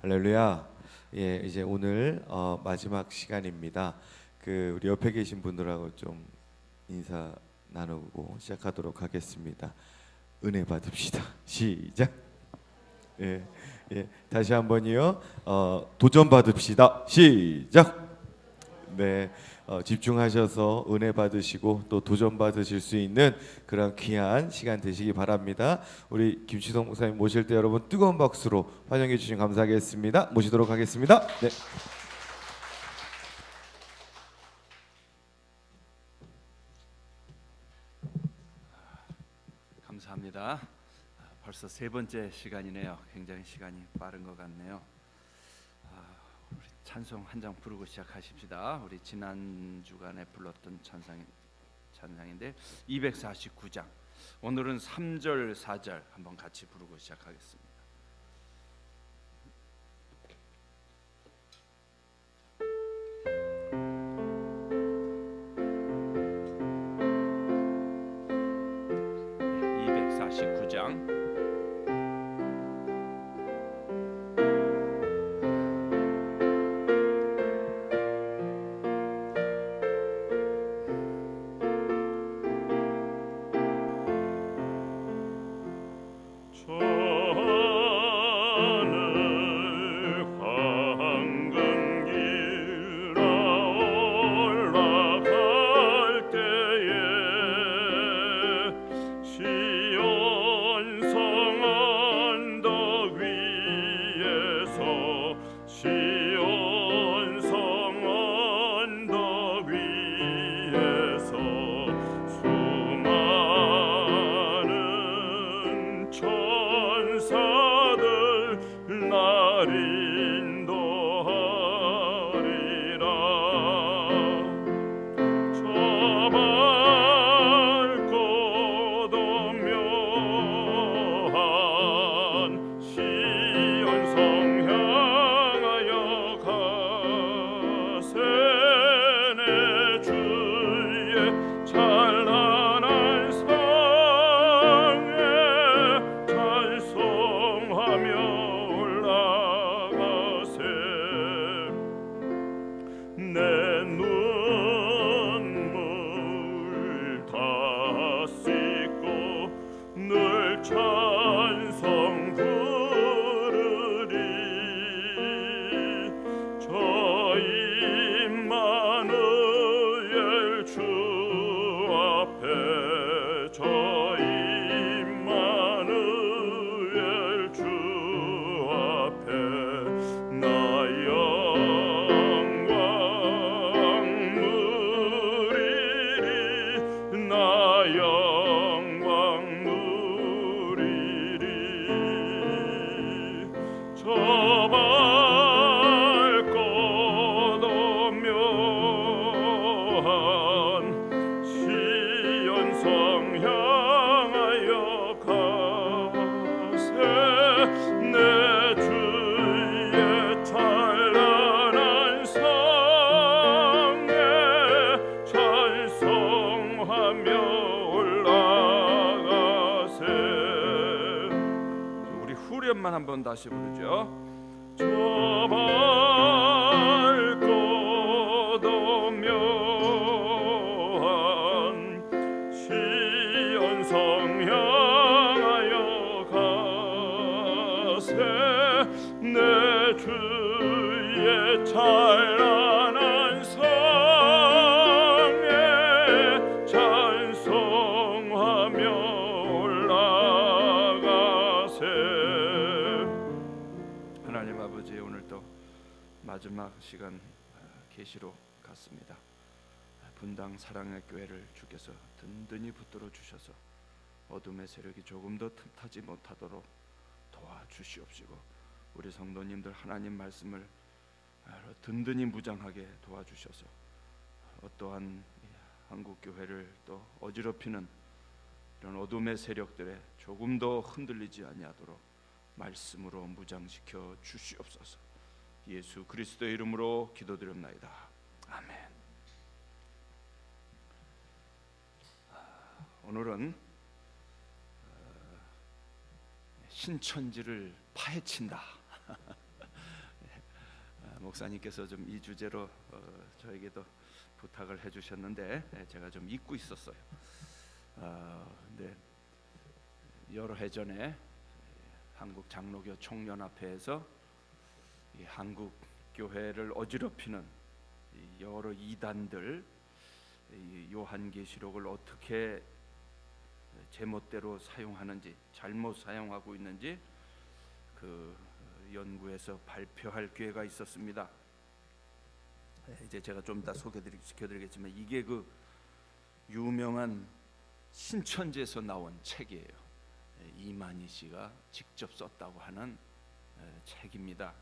할렐루야. 예, 이제 오늘 마지막 시간입니다. 우리 옆에 계신 분들하고 좀 인사 나누고 시작하도록 하겠습니다. 은혜 받읍시다. 시작. 예, 예, 다시 한번요. 도전 받읍시다. 시작. 네, 집중하셔서 은혜 받으시고 또 도전 받으실 수 있는 그런 귀한 시간 되시기 바랍니다. 우리 김치성 목사님 모실 때 여러분 뜨거운 박수로 환영해 주시면 감사하겠습니다. 모시도록 하겠습니다. 네. 감사합니다. 벌써 세 번째 시간이네요. 굉장히 시간이 빠른 것 같네요. 우리 찬송 한 장 부르고 시작하십시다. 우리 지난 주간에 불렀던 찬양인데 249장. 오늘은 3절, 4절 한번 같이 부르고 시작하겠습니다. 네, 249장. 후렴만 한번 다시 부르죠. 저 밝고도 묘한 시온성 향하여 가세 내 주의 찬란한 성에 찬송하며 하나님 아버지, 오늘도 마지막 시간 계시로 갔습니다. 분당 사랑의 교회를 주께서 든든히 붙들어 주셔서 어둠의 세력이 조금도 틈타지 못하도록 도와주시옵시고, 우리 성도님들 하나님 말씀을 든든히 무장하게 도와주셔서 어떠한 한국 교회를 또 어지럽히는 이런 어둠의 세력들에 조금도 흔들리지 아니하도록 말씀으로 무장시켜 주시옵소서. 예수 그리스도의 이름으로 기도드립나이다. 아멘. 오늘은 신천지를 파헤친다. 목사님께서 좀 이 주제로 저에게도 부탁을 해주셨는데 제가 좀 잊고 있었어요. 근데 여러 해 전에 한국 장로교 총연합회에서 이 한국 교회를 어지럽히는 이 여러 이단들, 이 요한계시록을 어떻게 제멋대로 사용하는지, 잘못 사용하고 있는지 그 연구해서 발표할 기회가 있었습니다. 이제 제가 좀 이따 시켜드리겠지만 이게 그 유명한 신천지에서 나온 책이에요. 이만희 씨가 직접 썼다고 하는 책입니다.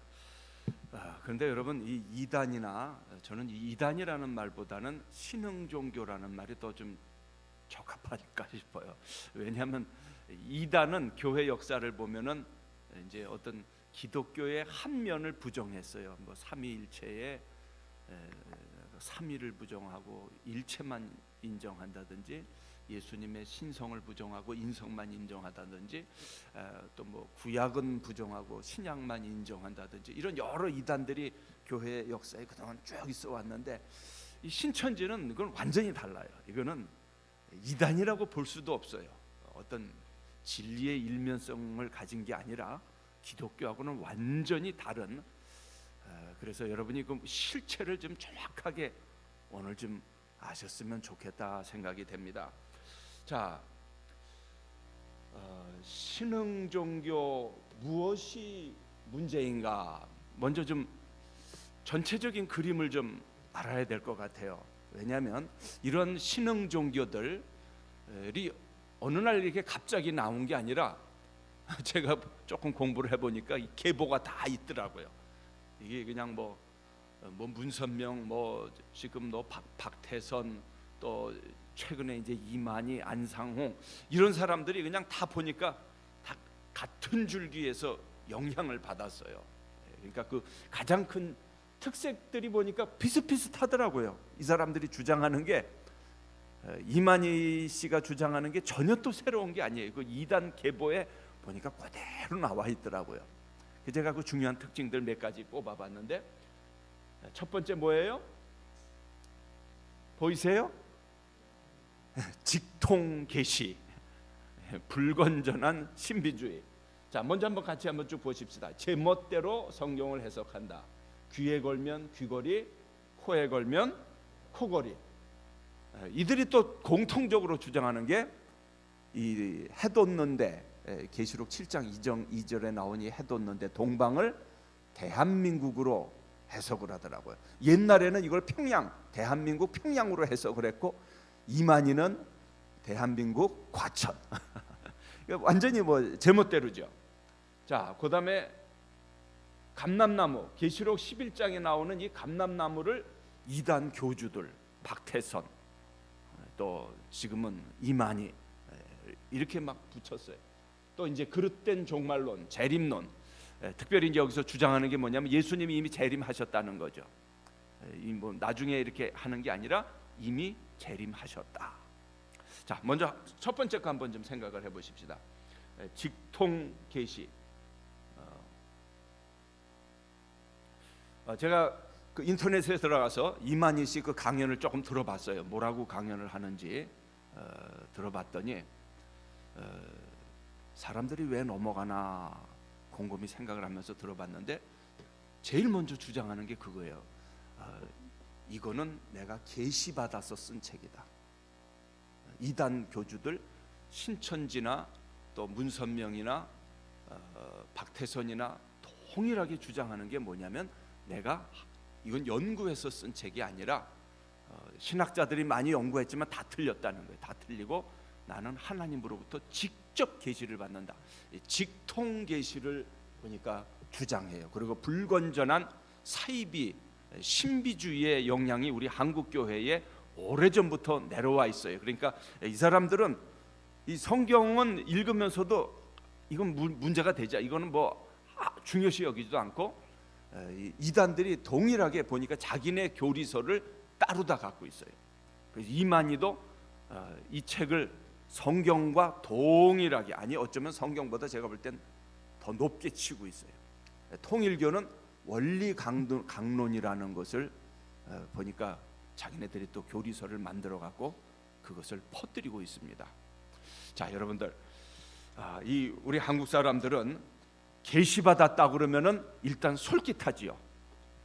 그런데 여러분, 이 이단이나 저는 이 이단이라는 말보다는 신흥종교라는 말이 더 좀 적합할까 싶어요. 왜냐하면 이단은 교회 역사를 보면은 이제 어떤 기독교의 한 면을 부정했어요. 뭐 삼위일체의 삼위를 부정하고 일체만 인정한다든지, 예수님의 신성을 부정하고 인성만 인정하다든지, 또 뭐 구약은 부정하고 신약만 인정한다든지, 이런 여러 이단들이 교회 역사에 그동안 쭉 있어 왔는데, 이 신천지는 이건 완전히 달라요. 이거는 이단이라고 볼 수도 없어요. 어떤 진리의 일면성을 가진 게 아니라 기독교하고는 완전히 다른, 그래서 여러분이 그 실체를 좀 정확하게 오늘 좀 아셨으면 좋겠다 생각이 됩니다. 자, 신흥종교 무엇이 문제인가? 먼저 좀 전체적인 그림을 좀 알아야 될 것 같아요. 왜냐하면 이런 신흥종교들이 어느 날 이렇게 갑자기 나온 게 아니라 제가 조금 공부를 해보니까 이 계보가 다 있더라고요. 이게 그냥 뭐 문선명, 뭐 지금 너 박태선, 또 최근에 이제 이만희, 안상홍, 이런 사람들이 그냥 다 보니까 다 같은 줄기에서 영향을 받았어요. 그러니까 그 가장 큰 특색들이 보니까 비슷비슷하더라고요. 이 사람들이 주장하는 게, 이만희 씨가 주장하는 게 전혀 또 새로운 게 아니에요. 그 이단 계보에 보니까 그대로 나와 있더라고요. 제가 그 중요한 특징들 몇 가지 뽑아봤는데, 첫 번째 뭐예요? 보이세요? 직통계시, 불건전한 신비주의. 자, 먼저 한번 같이 한번 쭉 보십시다. 제멋대로 성경을 해석한다. 귀에 걸면 귀걸이, 코에 걸면 코걸이. 이들이 또 공통적으로 주장하는 게 이 해돋는데, 계시록 7장 2절에 나오니 해돋는데 동방을 대한민국으로 해석을 하더라고요. 옛날에는 이걸 평양, 대한민국 평양으로 해석을 했고, 이만희는 대한민국 과천. 완전히 뭐 제멋대로죠. 자, 그다음에 감람나무, 계시록 11장에 나오는 이 감람나무를 이단 교주들, 박태선, 또 지금은 이만희, 이렇게 막 붙였어요. 또 이제 그릇된 종말론, 재림론, 특별히 이제 여기서 주장하는 게 뭐냐면 예수님이 이미 재림하셨다는 거죠. 뭐 나중에 이렇게 하는 게 아니라 이미 재림하셨다. 자, 먼저 첫 번째 거 한번 좀 생각을 해보십시다. 직통계시. 제가 그 인터넷에 들어가서 이만희 씨 그 강연을 조금 들어봤어요. 뭐라고 강연을 하는지 들어봤더니 사람들이 왜 넘어가나 곰곰이 생각을 하면서 들어봤는데, 제일 먼저 주장하는 게 그거예요. 이거는 내가 계시받아서 쓴 책이다. 이단 교주들, 신천지나 또 문선명이나 박태선이나 동일하게 주장하는 게 뭐냐면, 내가 이건 연구해서 쓴 책이 아니라 신학자들이 많이 연구했지만 다 틀렸다는 거예요. 다 틀리고 나는 하나님으로부터 직접 계시를 받는다. 직통 계시를 보니까 주장해요. 그리고 불건전한 사이비, 신비주의의 영향이 우리 한국 교회에 오래전부터 내려와 있어요. 그러니까 이 사람들은 이 성경은 읽으면서도 이건 문제가 되자, 이거는 뭐 중요시 여기지도 않고, 이단들이 동일하게 보니까 자기네 교리서를 따로 다 갖고 있어요. 그래서 이만희도 이 책을 성경과 동일하게, 아니 어쩌면 성경보다 제가 볼 땐 더 높게 치고 있어요. 통일교는 원리 강론이라는 것을 보니까 자기네들이 또 교리서를 만들어 갖고 그것을 퍼뜨리고 있습니다. 자, 여러분들, 이 우리 한국 사람들은 계시 받았다 그러면은 일단 솔깃하지요.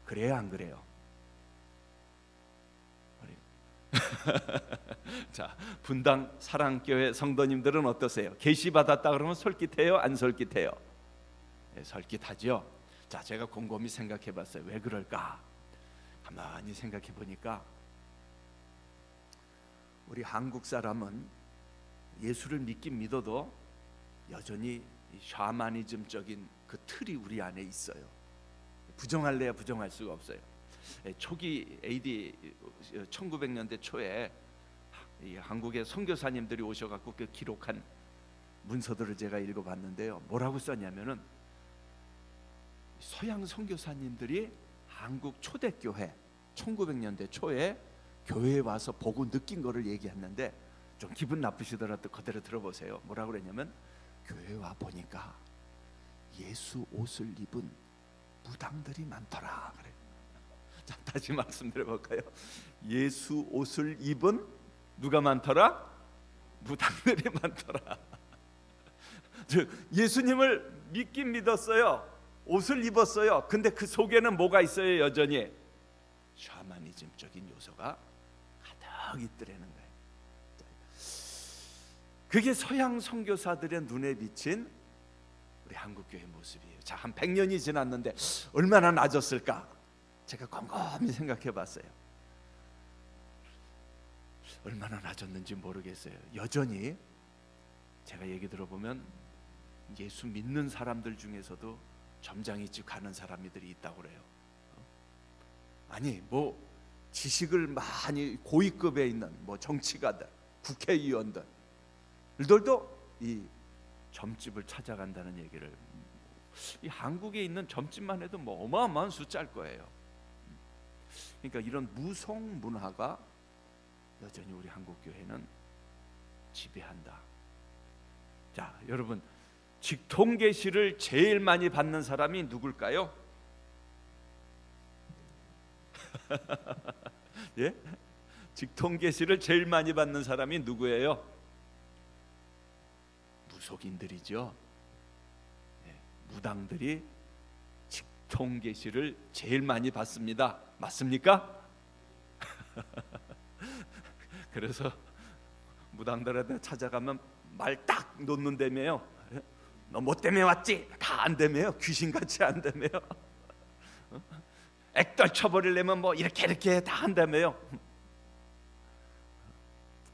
그래요, 안 그래요? 자, 분당 사랑교회 성도님들은 어떠세요? 계시 받았다 그러면 솔깃해요, 안 솔깃해요? 네, 솔깃하죠. 자, 제가 곰곰이 생각해봤어요. 왜 그럴까? 가만히 생각해보니까 우리 한국 사람은 예수를 믿긴 믿어도 여전히 샤머니즘적인 그 틀이 우리 안에 있어요. 부정할래야 부정할 수가 없어요. 초기 AD 1900년대 초에 이 한국의 선교사님들이 오셔갖고 그 기록한 문서들을 제가 읽어봤는데요. 뭐라고 썼냐면은 서양 선교사님들이 한국 초대교회 1900년대 초에 교회에 와서 보고 느낀 거를 얘기했는데 좀 기분 나쁘시더라도 그대로 들어보세요. 뭐라고 그랬냐면 교회에 와 보니까 예수 옷을 입은 무당들이 많더라 그래. 자, 다시 말씀드려볼까요? 예수 옷을 입은 누가 많더라? 무당들이 많더라. 예수님을 믿긴 믿었어요. 옷을 입었어요. 근데 그 속에는 뭐가 있어요? 여전히 샤머니즘적인 요소가 가득 있더라는 거예요. 그게 서양 선교사들의 눈에 비친 우리 한국교회 모습이에요. 자, 한 100년이 지났는데 얼마나 나아졌을까? 제가 곰곰이 생각해 봤어요. 얼마나 나아졌는지 모르겠어요. 여전히 제가 얘기 들어보면 예수 믿는 사람들 중에서도 점장이집 가는 사람들이 있다고 그래요. 아니, 뭐 지식을 많이 고위급에 있는 뭐 정치가들, 국회의원들 들도 이 점집을 찾아간다는 얘기를, 이 한국에 있는 점집만 해도 뭐 어마어마한 숫자일 거예요. 그러니까 이런 무속 문화가 여전히 우리 한국 교회는 지배한다. 자, 여러분, 직통 계시를 제일 많이 받는 사람이 누굴까요? 예? 직통 계시를 제일 많이 받는 사람이 누구예요? 무속인들이죠. 예, 무당들이 직통 계시를 제일 많이 받습니다. 맞습니까? 그래서 무당들한테 찾아가면 말 딱 놓는다며요. 너 뭐 때문에 왔지? 다 안 되며요. 귀신같이 안 되며요. 액떨 쳐버리려면 뭐 이렇게 다 한다며요.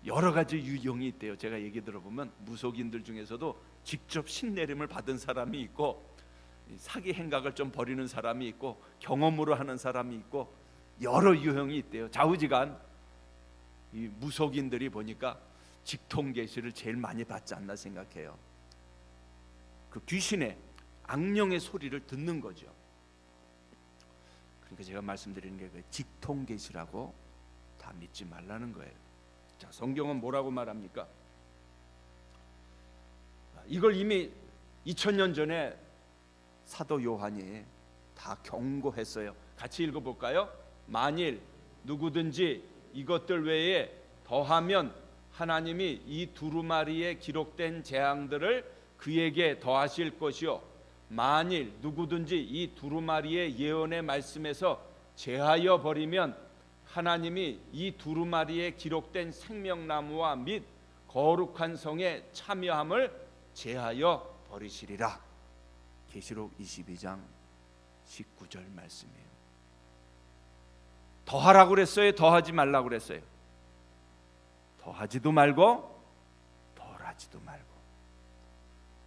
여러 가지 유형이 있대요. 제가 얘기 들어보면 무속인들 중에서도 직접 신내림을 받은 사람이 있고, 사기 행각을 좀 벌이는 사람이 있고, 경험으로 하는 사람이 있고, 여러 유형이 있대요. 좌우지간 이 무속인들이 보니까 직통 계시를 제일 많이 받지 않나 생각해요. 그 귀신의 악령의 소리를 듣는 거죠. 그러니까 제가 말씀드리는 게 그 직통 계시라고 다 믿지 말라는 거예요. 자, 성경은 뭐라고 말합니까? 이걸 이미 2000년 전에 사도 요한이 다 경고했어요. 같이 읽어볼까요? 만일 누구든지 이것들 외에 더하면 하나님이 이 두루마리에 기록된 재앙들을 그에게 더하실 것이요, 만일 누구든지 이 두루마리의 예언의 말씀에서 제하여 버리면 하나님이 이 두루마리에 기록된 생명나무와 및 거룩한 성에 참여함을 제하여 버리시리라. 계시록 22장 19절 말씀이에요. 더하라고 그랬어요? 더하지 말라고 그랬어요? 더하지도 말고 덜하지도 말고.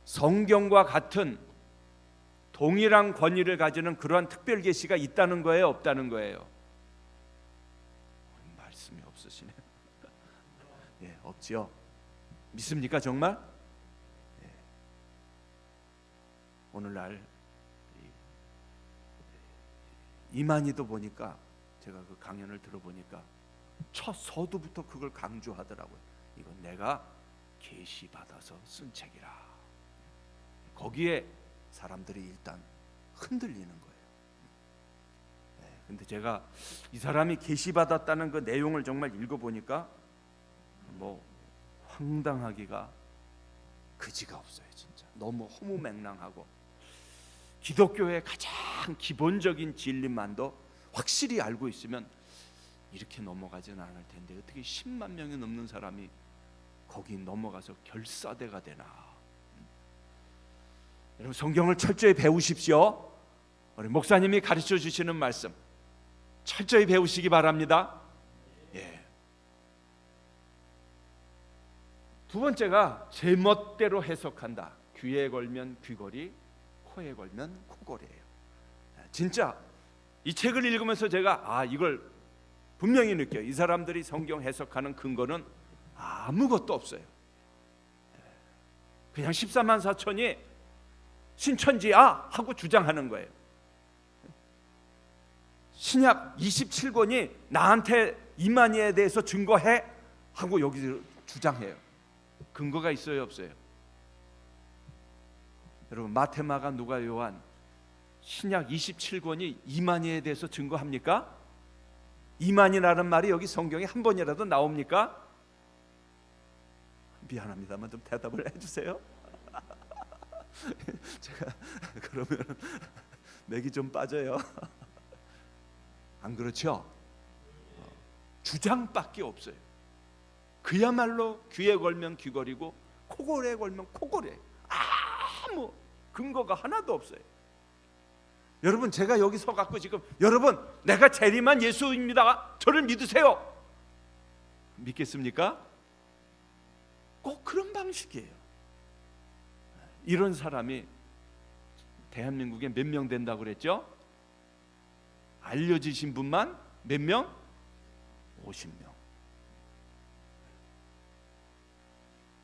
성경과 같은 동일한 권위를 가지는 그러한 특별 계시가 있다는 거예요, 없다는 거예요? 말씀이 없으시네요. 예, 없지요. 믿습니까 정말? 예. 오늘날 이만희도 보니까, 제가 그 강연을 들어보니까 첫 서두부터 그걸 강조하더라고요. 이건 내가 계시 받아서 쓴 책이라. 거기에 사람들이 일단 흔들리는 거예요. 근데 제가 이 사람이 계시받았다는 그 내용을 정말 읽어보니까 뭐 황당하기가 그지가 없어요. 진짜 너무 허무맹랑하고 기독교의 가장 기본적인 진리만도 확실히 알고 있으면 이렇게 넘어가지는 않을 텐데 어떻게 10만 명이 넘는 사람이 거기 넘어가서 결사대가 되나. 여러분 성경을 철저히 배우십시오. 우리 목사님이 가르쳐 주시는 말씀 철저히 배우시기 바랍니다. 예. 두 번째가 제멋대로 해석한다. 귀에 걸면 귀걸이, 코에 걸면 코걸이에요. 진짜 이 책을 읽으면서 제가 이걸 분명히 느껴요. 이 사람들이 성경 해석하는 근거는 아무것도 없어요. 그냥 14만 4천이 신천지야 하고 주장하는 거예요. 신약 27권이 나한테 이만희에 대해서 증거해 하고 여기 주장해요. 근거가 있어요, 없어요? 여러분 마태, 마가, 누가, 요한 신약 27권이 이만희에 대해서 증거합니까? 이만희라는 말이 여기 성경에 한 번이라도 나옵니까? 미안합니다만 좀 대답을 해주세요. 제가 그러면 맥이 좀 빠져요. 안 그렇죠? 주장밖에 없어요. 그야말로 귀에 걸면 귀걸이고 코골에 걸면 코골이. 아무 근거가 하나도 없어요. 여러분 제가 여기 서갖고 지금 여러분 내가 재림한 예수입니다. 저를 믿으세요. 믿겠습니까? 꼭 그런 방식이에요. 이런 사람이 대한민국에 몇 명 된다고 그랬죠? 알려지신 분만 몇 명? 50명.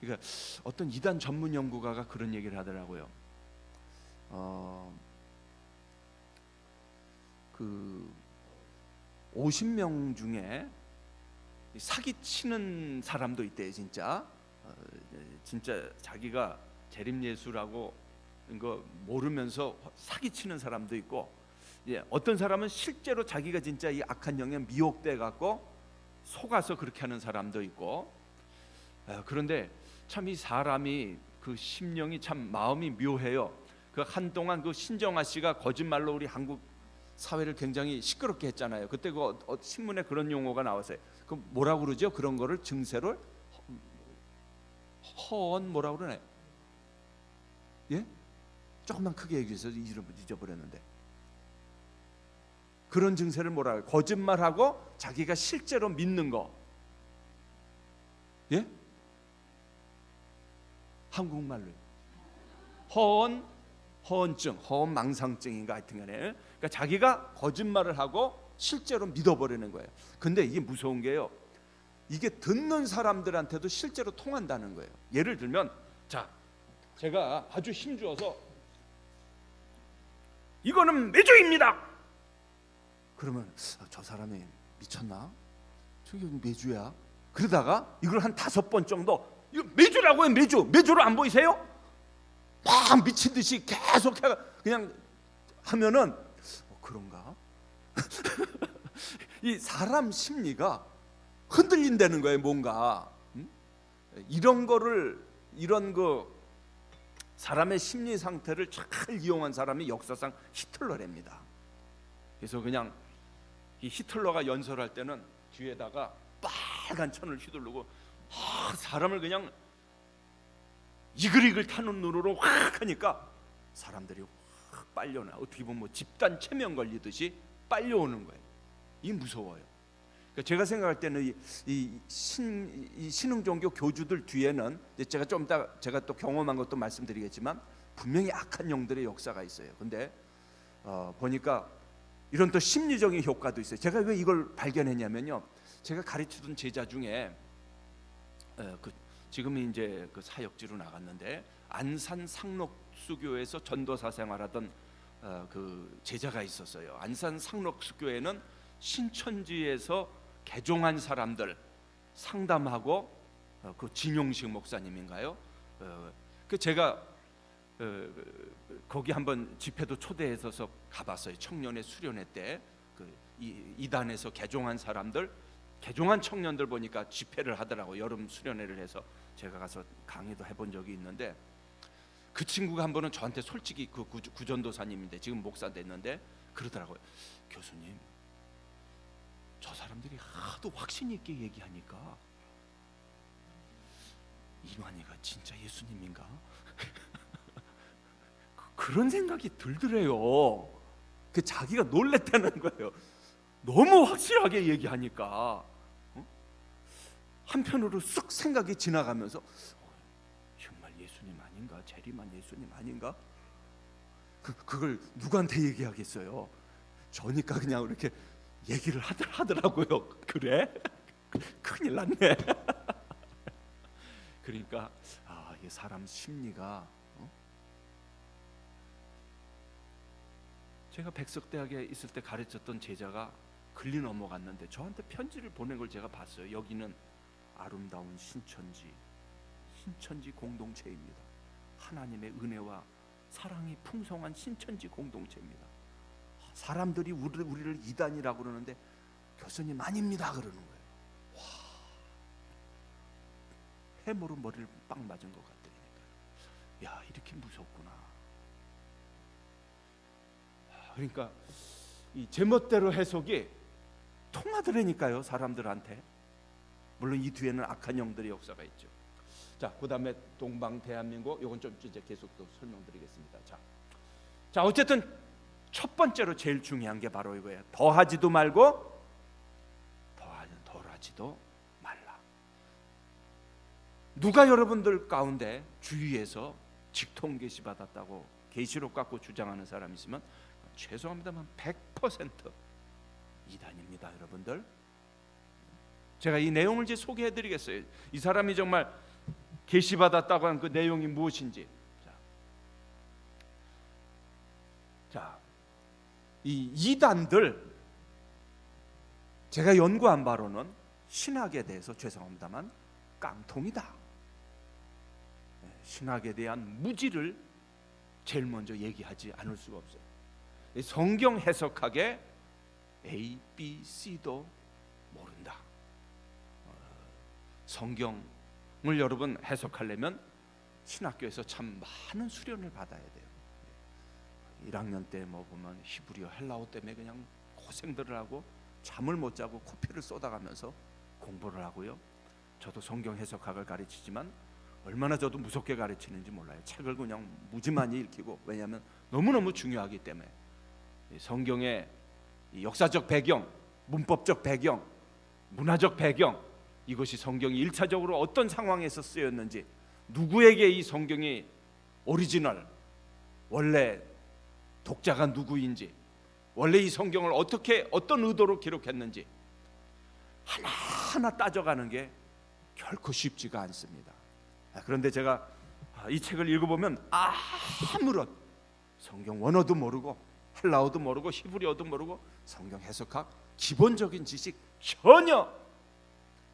그러니까 어떤 이단 전문 연구가가 그런 얘기를 하더라고요. 그 50명 중에 사기치는 사람도 있대요. 진짜 자기가 재림예수라고 이거 모르면서 사기치는 사람도 있고, 어떤 사람은 실제로 자기가 진짜 이 악한 영에 미혹돼 갖고 속아서 그렇게 하는 사람도 있고. 그런데 참 이 사람이 그 심령이 참 마음이 묘해요. 그 한동안 그 신정아 씨가 거짓말로 우리 한국 사회를 굉장히 시끄럽게 했잖아요. 그때 그 신문에 그런 용어가 나왔어요. 그 뭐라고 그러죠? 그런 거를 증세를 허언 뭐라고 그러나요? 예? 조금만 크게 얘기해서 이름을 잊어버렸는데 그런 증세를 뭐라고 해요? 거짓말하고 자기가 실제로 믿는 거. 예? 한국말로 허언증, 허언망상증인가 하여튼간에 그러니까 자기가 거짓말을 하고 실제로 믿어버리는 거예요. 근데 이게 무서운 게요, 이게 듣는 사람들한테도 실제로 통한다는 거예요. 예를 들면 자, 제가 아주 힘주어서 이거는 매주입니다. 그러면 저 사람이 미쳤나? 저기 매주야? 그러다가 이걸 한 5번 정도 이거 매주라고요. 매주로 안 보이세요? 막 미친 듯이 계속 그냥 하면은 그런가? 이 사람 심리가 흔들린다는 거예요. 뭔가 이런 그 사람의 심리 상태를 잘 이용한 사람이 역사상 히틀러랍니다. 그래서 그냥 이 히틀러가 연설할 때는 뒤에다가 빨간 천을 휘두르고 사람을 그냥 이글이글 타는 눈으로 확 하니까 사람들이 확 빨려나. 어떻게 보면 뭐 집단 체면 걸리듯이 빨려오는 거예요. 이게 무서워요. 그러니까 제가 생각할 때는 이 신흥종교 교주들 뒤에는 제가 좀 이따 제가 또 경험한 것도 말씀드리겠지만 분명히 악한 영들의 역사가 있어요. 근데 보니까 이런 또 심리적인 효과도 있어요. 제가 왜 이걸 발견했냐면요, 제가 가르치던 제자 중에 지금은 이제 그 사역지로 나갔는데 안산 상록수교에서 전도사 생활하던 그 제자가 있었어요. 안산 상록수교에는 신천지에서 개종한 사람들 상담하고 그 진용식 목사님인가요? 그 제가 거기 한번 집회도 초대해서 가봤어요. 청년의 수련회 때 이단에서 개종한 사람들, 개종한 청년들 보니까 집회를 하더라고. 여름 수련회를 해서 제가 가서 강의도 해본 적이 있는데, 그 친구가 한 번은 저한테 솔직히, 그 구전도사님인데 지금 목사 됐는데 그러더라고요. 교수님, 저 사람들이 하도 확신 있게 얘기하니까 이만희가 진짜 예수님인가? 그런 생각이 들더래요. 그 자기가 놀랬다는 거예요. 너무 확실하게 얘기하니까. 한편으로 쑥 생각이 지나가면서 정말 예수님 아닌가? 재림한 예수님 아닌가? 그걸 누구한테 얘기하겠어요? 저니까 그냥 이렇게 얘기를 하더라고요. 그래? 큰일 났네. 그러니까 이 사람 심리가, 제가 백석대학에 있을 때 가르쳤던 제자가 글리 넘어갔는데 저한테 편지를 보낸 걸 제가 봤어요. 여기는 아름다운 신천지 공동체입니다. 하나님의 은혜와 사랑이 풍성한 신천지 공동체입니다. 사람들이 우리를 이단이라고 그러는데 교수님 아닙니다 그러는 거예요. 와, 해모로 머리를 빵 맞은 것 같으니까, 야, 이렇게 무섭구나. 그러니까 이 제멋대로 해석이 통하더라니까요, 사람들한테. 물론 이 뒤에는 악한 영들의 역사가 있죠. 자, 그다음에 동방 대한민국, 이건 좀 이제 계속 또 설명드리겠습니다. 자, 어쨌든 첫 번째로 제일 중요한 게 바로 이거예요. 더하지도 말고 덜하지도 말라. 누가 여러분들 가운데 주위에서 직통 계시 받았다고 계시록 갖고 주장하는 사람 있으면 죄송합니다만 100% 이단입니다, 여러분들. 제가 이 내용을 이제 소개해드리겠어요. 이 사람이 정말 계시 받았다고 한 그 내용이 무엇인지. 자, 이 이단들, 제가 연구한 바로는 신학에 대해서 죄송합니다만 깡통이다. 신학에 대한 무지를 제일 먼저 얘기하지 않을 수가 없어요. 성경 해석학에 A, B, C도 모른다. 성경을 여러분 해석하려면 신학교에서 참 많은 수련을 받아야 돼요. 1학년 때 뭐 보면 히브리어, 헬라어 때문에 그냥 고생들을 하고 잠을 못 자고 코피를 쏟아가면서 공부를 하고요. 저도 성경 해석학을 가르치지만 얼마나 저도 무섭게 가르치는지 몰라요. 책을 그냥 무지만이 읽히고, 왜냐하면 너무너무 중요하기 때문에. 성경의 역사적 배경, 문법적 배경, 문화적 배경, 이것이 성경이 1차적으로 어떤 상황에서 쓰였는지, 누구에게 이 성경이 오리지널, 원래 독자가 누구인지, 원래 이 성경을 어떤 의도로 기록했는지 하나하나 따져가는 게 결코 쉽지가 않습니다. 그런데 제가 이 책을 읽어보면 아무런 성경 원어도 모르고 헬라어도 모르고 히브리어도 모르고 성경 해석학 기본적인 지식 전혀,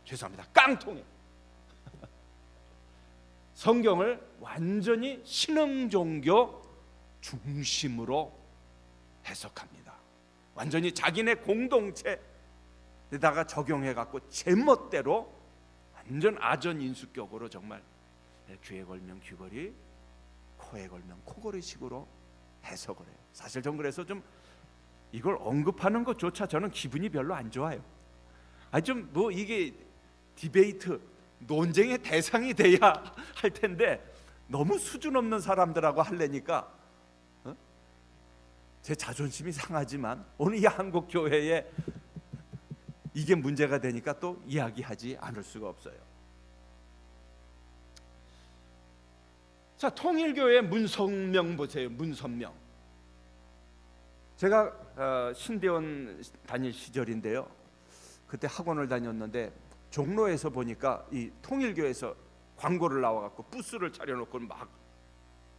죄송합니다, 깡통이에요. 성경을 완전히 신흥 종교 중심으로 해석합니다. 완전히 자기네 공동체에다가 적용해갖고 제멋대로 완전 아전인수격으로 정말 귀에 걸면 귀걸이, 코에 걸면 코걸이식으로 해석을 해요. 사실 전 그래서 좀 이걸 언급하는 것조차 저는 기분이 별로 안 좋아요. 좀 뭐 이게 디베이트, 논쟁의 대상이 돼야 할 텐데 너무 수준 없는 사람들하고 하려니까 제 자존심이 상하지만 오늘 이 한국 교회에 이게 문제가 되니까 또 이야기하지 않을 수가 없어요. 자, 통일교회 문선명 보세요. 문선명. 제가 신대원 다닐 시절인데요. 그때 학원을 다녔는데 종로에서 보니까 이 통일교회에서 광고를 나와갖고 부스를 차려놓고 막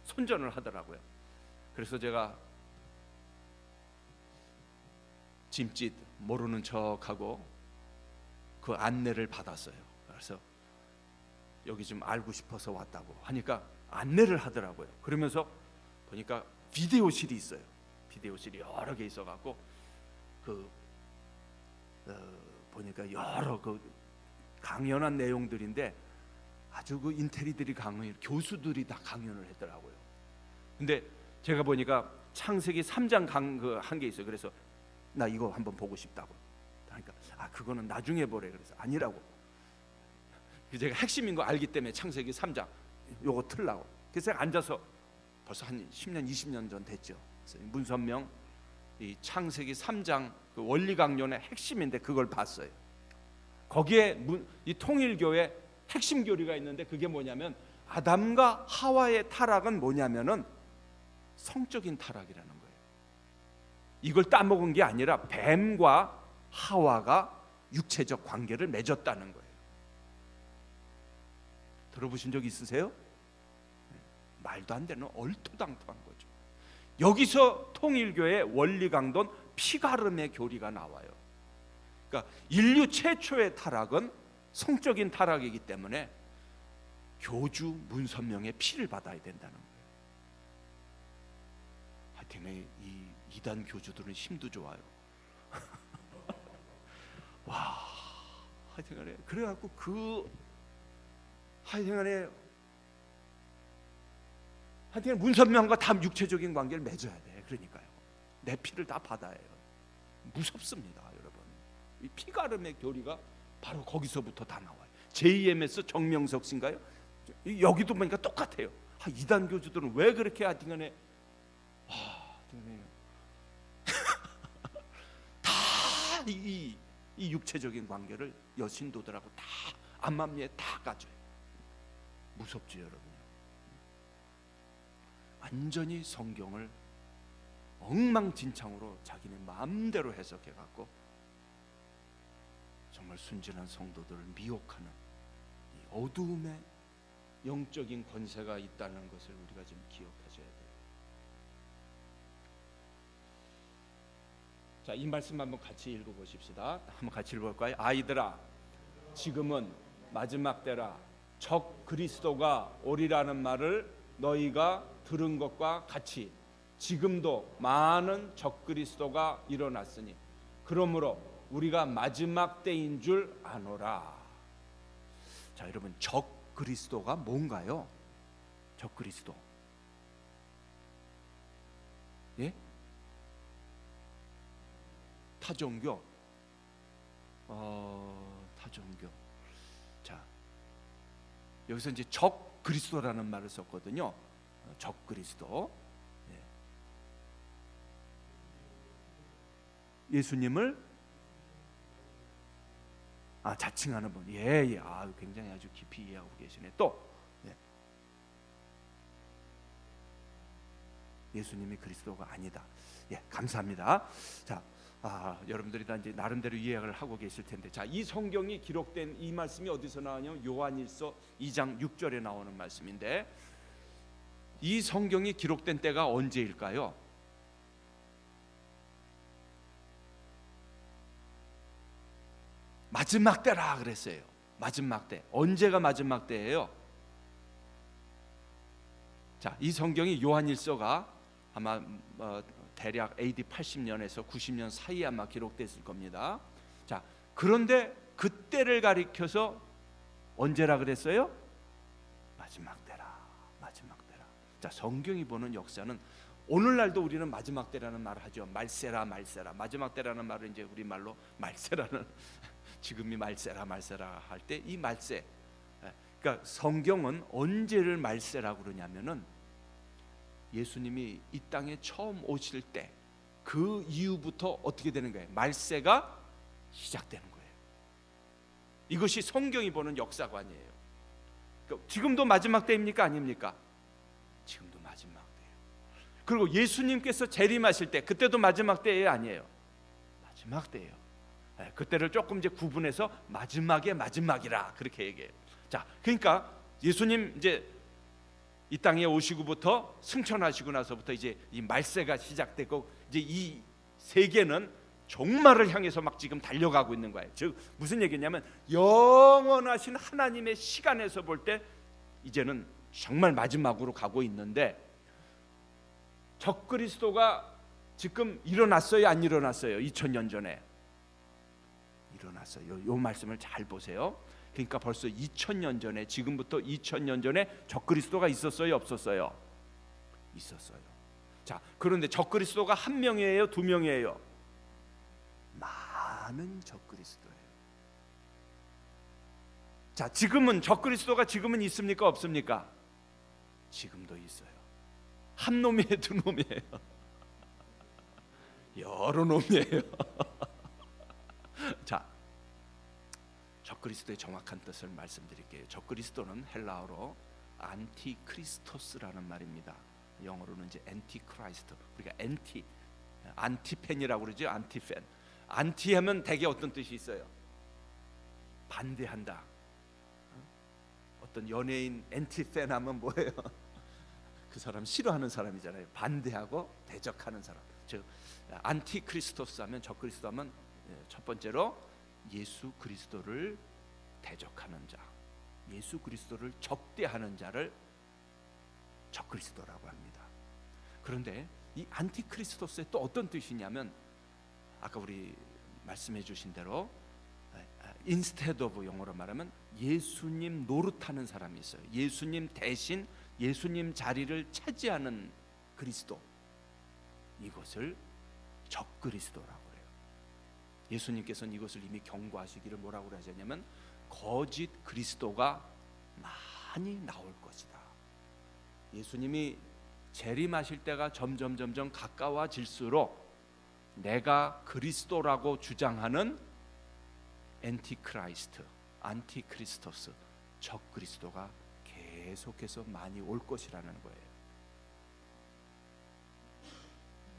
선전을 하더라고요. 그래서 제가 짐짓 모르는 척하고 그 안내를 받았어요. 그래서 여기 좀 알고 싶어서 왔다고 하니까 안내를 하더라고요. 그러면서 보니까 비디오실이 있어요. 비디오실이 여러 개 있어갖고 그 보니까 여러 그 강연한 내용들인데 아주 그 인테리들이 강연, 교수들이 다 강연을 했더라고요. 근데 제가 보니까 창세기 3장 한 게 있어요. 그래서 나 이거 한번 보고 싶다고. 그러니까 그거는 나중에 보래. 그래서 아니라고. 제가 핵심인 거 알기 때문에 창세기 3장 요거 틀라고. 그래서 제가 앉아서 벌써 한 10년 20년 전 됐죠. 그래서 문선명 이 창세기 3장 그 원리 강론의 핵심인데 그걸 봤어요. 거기에 이 통일교의 핵심 교리가 있는데 그게 뭐냐면 아담과 하와의 타락은 뭐냐면은 성적인 타락이라는 거예요. 이걸 따먹은 게 아니라 뱀과 하와가 육체적 관계를 맺었다는 거예요. 들어보신 적 있으세요? 말도 안 되는 얼토당토한 거죠. 여기서 통일교의 원리 강론 피가름의 교리가 나와요. 그러니까 인류 최초의 타락은 성적인 타락이기 때문에 교주 문선명의 피를 받아야 된다는 거예요. 하여튼 이 이단 교주들은 힘도 좋아요. 와, 하여튼간에 그래갖고 하여튼간에 문선명과 다 육체적인 관계를 맺어야 돼. 그러니까요. 내 피를 다 받아야 해요. 무섭습니다, 여러분. 이 피가름의 교리가 바로 거기서부터 다 나와요. JMS 정명석 씨인가요? 여기도 보니까 똑같아요. 이단 교주들은 왜 그렇게 하여튼간에 다 이 육체적인 관계를 여신도들하고 다 암암리에 다 가져요. 무섭죠, 여러분요. 완전히 성경을 엉망진창으로 자기네 마음대로 해석해 갖고 정말 순진한 성도들을 미혹하는 이 어두움의 영적인 권세가 있다는 것을 우리가 좀 기억하셔야 돼요. 자, 이 말씀 한번 같이 읽어보십시다. 한번 같이 읽어볼까요? 아이들아, 지금은 마지막 때라. 적 그리스도가 오리라는 말을 너희가 들은 것과 같이 지금도 많은 적 그리스도가 일어났으니 그러므로 우리가 마지막 때인 줄 아노라. 자, 여러분, 적 그리스도가 뭔가요? 적 그리스도. 예? 타종교. 타종교. 자, 여기서 이제 적 그리스도라는 말을 썼거든요. 적 그리스도. 예수님을 자칭하는 분. 예. 굉장히 아주 깊이 이해하고 계시네. 또 예수님이 그리스도가 아니다. 예, 감사합니다. 자, 여러분들이 다 이제 나름대로 이해를 하고 계실 텐데, 자, 이 성경이 기록된 이 말씀이 어디서 나오냐면 요한일서 2장 6절에 나오는 말씀인데, 이 성경이 기록된 때가 언제일까요? 마지막 때라 그랬어요. 마지막 때. 언제가 마지막 때예요? 자, 이 성경이 요한일서가 아마 대략 AD 80년에서 90년 사이에 아마 기록됐을 겁니다. 자, 그런데 그때를 가리켜서 언제라 그랬어요? 마지막 때라. 마지막 때라. 자, 성경이 보는 역사는 오늘날도 우리는 마지막 때라는 말을 하죠. 말세라 말세라. 마지막 때라는 말을 이제 우리말로 말세라는 지금이 말세라 할 때 이 말세. 그러니까 성경은 언제를 말세라고 그러냐면은 예수님이 이 땅에 처음 오실 때 그 이후부터 어떻게 되는 거예요? 말세가 시작되는 거예요. 이것이 성경이 보는 역사관이에요. 그러니까 지금도 마지막 때입니까? 아닙니까? 지금도 마지막 때예요. 그리고 예수님께서 재림하실 때 그때도 마지막 때예요? 아니에요? 마지막 때예요. 그때를 조금 이제 구분해서 마지막의 마지막이라 그렇게 얘기해요. 자, 그러니까 예수님 이제 이 땅에 오시고부터 승천하시고 나서부터 이제 이 말세가 시작되고 이제 이 세계는 종말을 향해서 막 지금 달려가고 있는 거예요. 즉 무슨 얘기냐면 영원하신 하나님의 시간에서 볼 때 이제는 정말 마지막으로 가고 있는데 적 그리스도가 지금 일어났어요, 안 일어났어요? 2000년 전에 일어났어요. 요 말씀을 잘 보세요. 그러니까 벌써 2000년 전에, 지금부터 2000년 전에 적그리스도가 있었어요, 없었어요? 있었어요. 자, 그런데 적그리스도가 한 명이에요, 두 명이에요? 많은 적그리스도예요. 자, 지금은 적그리스도가 지금은 있습니까, 없습니까? 지금도 있어요. 한 놈이에요, 두 놈이에요? 여러 놈이에요. 자, 적그리스도의 정확한 뜻을 말씀드릴게요. 적그리스도는 헬라어로 안티크리스토스라는 말입니다. 영어로는 이제 엔티크라이스트. 우리가 안티팬이라고 그러죠. 안티팬. 안티하면 대개 어떤 뜻이 있어요? 반대한다. 어떤 연예인 엔티팬 하면 뭐예요? 그 사람 싫어하는 사람이잖아요. 반대하고 대적하는 사람. 즉 안티크리스토스 하면, 적그리스도 하면 첫 번째로 예수 그리스도를 대적하는 자, 예수 그리스도를 적대하는 자를 적그리스도라고 합니다. 그런데 이 안티크리스토스의 또 어떤 뜻이냐면, 아까 우리 말씀해 주신 대로 instead of, 영어로 말하면 예수님 노릇하는 사람이 있어요. 예수님 대신 예수님 자리를 차지하는 그리스도, 이것을 적그리스도라고 해요. 예수님께서는 이것을 이미 경고하시기를 뭐라고 하셨냐면, 거짓 그리스도가 많이 나올 것이다. 예수님이 재림하실 때가 점점 가까워질수록 내가 그리스도라고 주장하는 엔티크라이스트, 안티크리스토스, 적그리스도가 계속해서 많이 올 것이라는 거예요.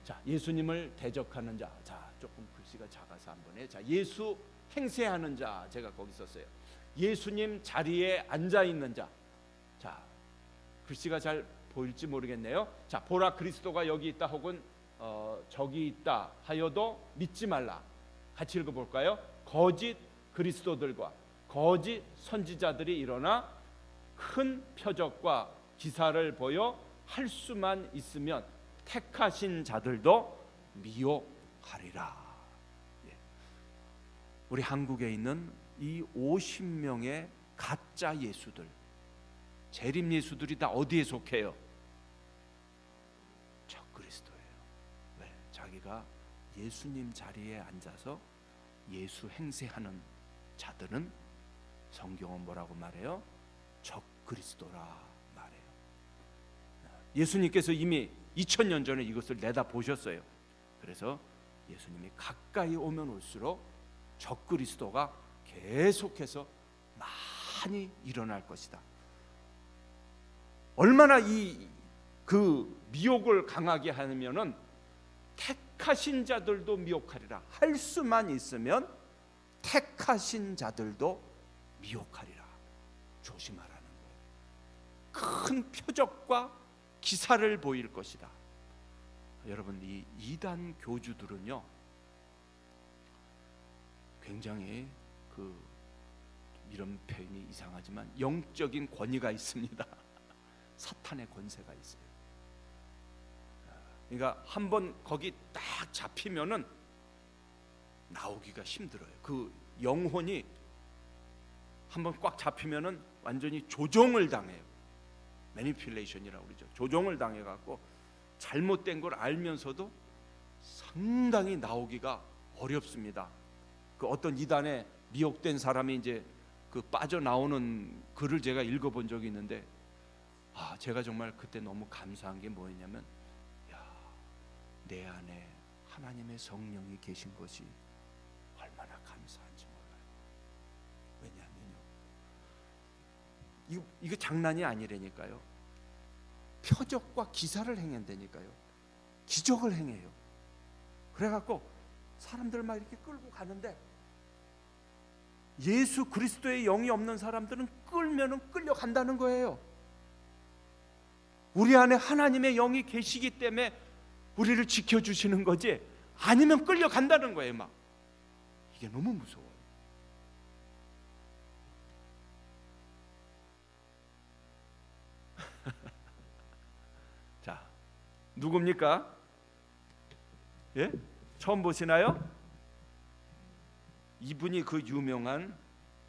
자, 예수님을 대적하는 자. 자, 조금 글씨가 작아서 한번 해. 자, 예수 행세하는 자. 제가 거기 썼어요. 예수님 자리에 앉아 있는 자. 자, 글씨가 잘 보일지 모르겠네요. 자, 보라 그리스도가 여기 있다, 혹은 저기 있다 하여도 믿지 말라. 같이 읽어볼까요? 거짓 그리스도들과 거짓 선지자들이 일어나 큰 표적과 기사를 보여 할 수만 있으면 택하신 자들도 미혹하리라. 예. 우리 한국에 있는 이 50명의 가짜 예수들, 재림 예수들이 다 어디에 속해요? 적그리스도예요. 왜? 자기가 예수님 자리에 앉아서 예수 행세하는 자들은 성경은 뭐라고 말해요? 적그리스도라 말해요. 예수님께서 이미 2000년 전에 이것을 내다보셨어요. 그래서 예수님이 가까이 오면 올수록 적그리스도가 계속해서 많이 일어날 것이다. 얼마나 그 미혹을 강하게 하면은 택하신 자들도 미혹하리라. 할 수만 있으면 택하신 자들도 미혹하리라. 조심하라는 거예요. 큰 표적과 기사를 보일 것이다. 여러분, 이 이단 교주들은요, 굉장히 이런 표현이 이상하지만 영적인 권위가 있습니다. 사탄의 권세가 있어요. 그러니까 한번 거기 딱 잡히면은 나오기가 힘들어요. 그 영혼이 한번 꽉 잡히면은 완전히 조종을 당해요. 매니플레이션이라고 그러죠. 조종을 당해갖고 잘못된 걸 알면서도 상당히 나오기가 어렵습니다. 그 어떤 이단에 미혹된 사람이 이제 그 빠져나오는 글을 제가 읽어본 적이 있는데, 제가 정말 그때 너무 감사한 게 뭐였냐면, 내 안에 하나님의 성령이 계신 것이 얼마나 감사한지 몰라요. 왜냐하면요, 이거 장난이 아니라니까요. 표적과 기사를 행한다니까요. 기적을 행해요. 그래갖고 사람들 막 이렇게 끌고 가는데, 예수 그리스도의 영이 없는 사람들은 끌면은 끌려간다는 거예요. 우리 안에 하나님의 영이 계시기 때문에 우리를 지켜주시는 거지, 아니면 끌려간다는 거예요. 막 이게 너무 무서워요. 자, 누굽니까? 예? 처음 보시나요? 이분이 그 유명한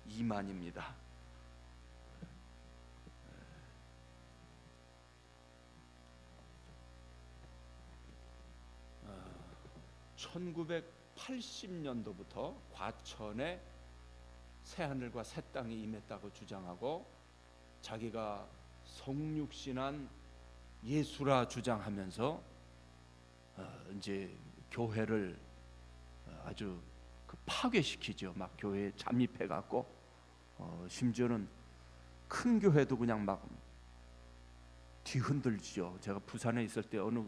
이만입니다. 1980년도부터 과천에 새하늘과 새 땅이 임했다고 주장하고 자기가 성육신한 예수라 주장하면서 이제 교회를 아주 파괴시키죠. 막 교회에 잠입해 갖고 심지어는 큰 교회도 그냥 막 뒤흔들죠. 제가 부산에 있을 때 어느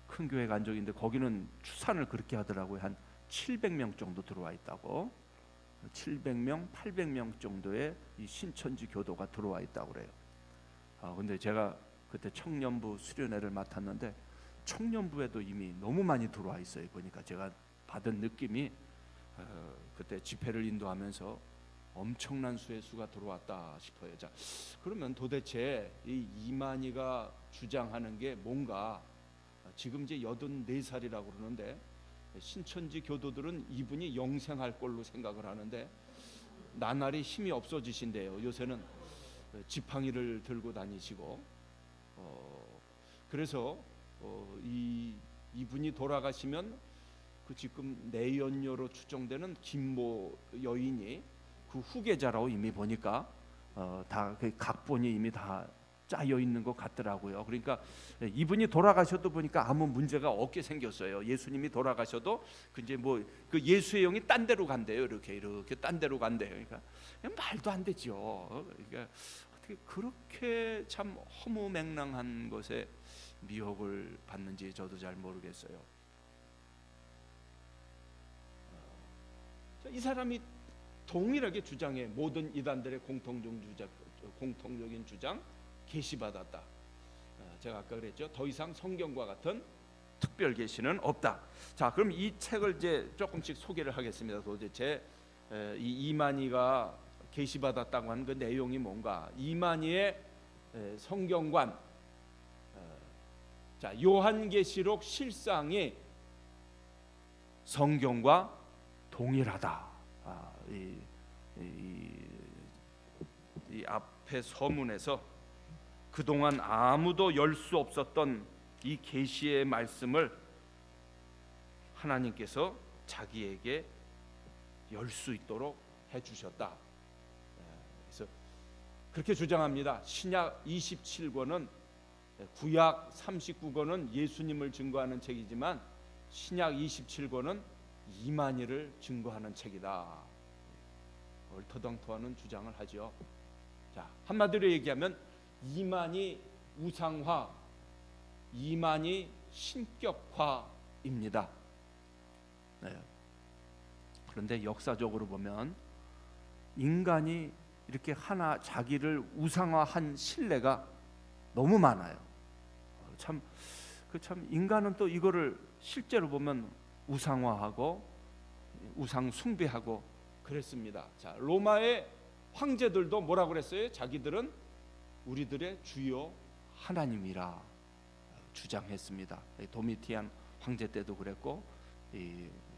큰 교회 간 적인데 거기는 추산을 그렇게 하더라고요. 한 700명 정도 들어와 있다고. 700명, 800명 정도의 이 신천지 교도가 들어와 있다고 그래요. 근데 제가 그때 청년부 수련회를 맡았는데 청년부에도 이미 너무 많이 들어와 있어요. 보니까 제가 받은 느낌이 그때 집회를 인도하면서 엄청난 수의 수가 들어왔다 싶어요. 자, 그러면 도대체 이 이만희가 주장하는 게 뭔가? 지금 이제 84살이라고 그러는데 신천지 교도들은 이분이 영생할 걸로 생각을 하는데 나날이 힘이 없어지신대요. 요새는 지팡이를 들고 다니시고 그래서 이분이 돌아가시면 그 지금 내연녀로 추정되는 김모 여인이 그 후계자라고 이미 보니까 다 그 각본이 이미 다 짜여 있는 것 같더라고요. 그러니까 이분이 돌아가셔도 보니까 아무 문제가 없게 생겼어요. 예수님이 돌아가셔도 그 이제 뭐 그 예수의 영이 딴 데로 간대요. 이렇게 딴 데로 간대요. 그러니까 말도 안 되죠. 그러니까 어떻게 그렇게 참 허무맹랑한 것에 미혹을 받는지 저도 잘 모르겠어요. 이 사람이 동일하게 주장해. 모든 이단들의 공통적인 주장 계시받았다. 제가 아까 그랬죠. 더 이상 성경과 같은 특별 계시는 없다. 자, 그럼 이 책을 이제 조금씩 소개를 하겠습니다. 도대체 이 이만희가 계시받았다고 하는 그 내용이 뭔가? 이만희의 성경관. 자, 요한계시록 실상이 성경과 동일하다. 이 앞에 서문에서 그동안 아무도 열 수 없었던 이 계시의 말씀을 하나님께서 자기에게 열 수 있도록 해주셨다. 그래서 그렇게 주장합니다. 신약 27권은 구약 39권은 예수님을 증거하는 책이지만 신약 27권은 이만희를 증거하는 책이다. 얼토당토하는 주장을 하죠. 자, 한마디로 얘기하면 이만희 우상화, 이만희 신격화입니다. 네. 그런데 역사적으로 보면 인간이 이렇게 하나 자기를 우상화한 신뢰가 너무 많아요. 참 인간은 또 이거를 실제로 보면 우상화하고 우상 숭배하고 그랬습니다. 자, 로마의 황제들도 뭐라고 그랬어요? 자기들은 우리들의 주요 하나님이라 주장했습니다. 도미티안 황제 때도 그랬고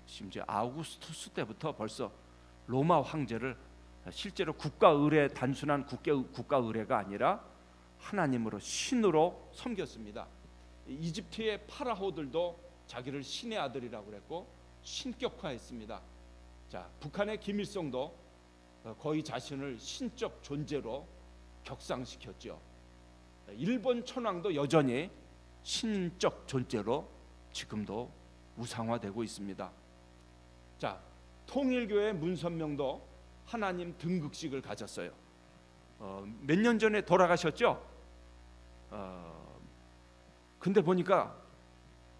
심지어 아우구스투스 때부터 벌써 로마 황제를 실제로 국가 의례, 단순한 국가 의례가 아니라 하나님으로 신으로 섬겼습니다. 이집트의 파라오들도 자기를 신의 아들이라고 그랬고 신격화했습니다. 자, 북한의 김일성도 거의 자신을 신적 존재로 격상시켰죠. 일본 천황도 여전히 신적 존재로 지금도 우상화되고 있습니다. 자, 통일교회 문선명도 하나님 등극식을 가졌어요. 몇 년 전에 돌아가셨죠? 근데 보니까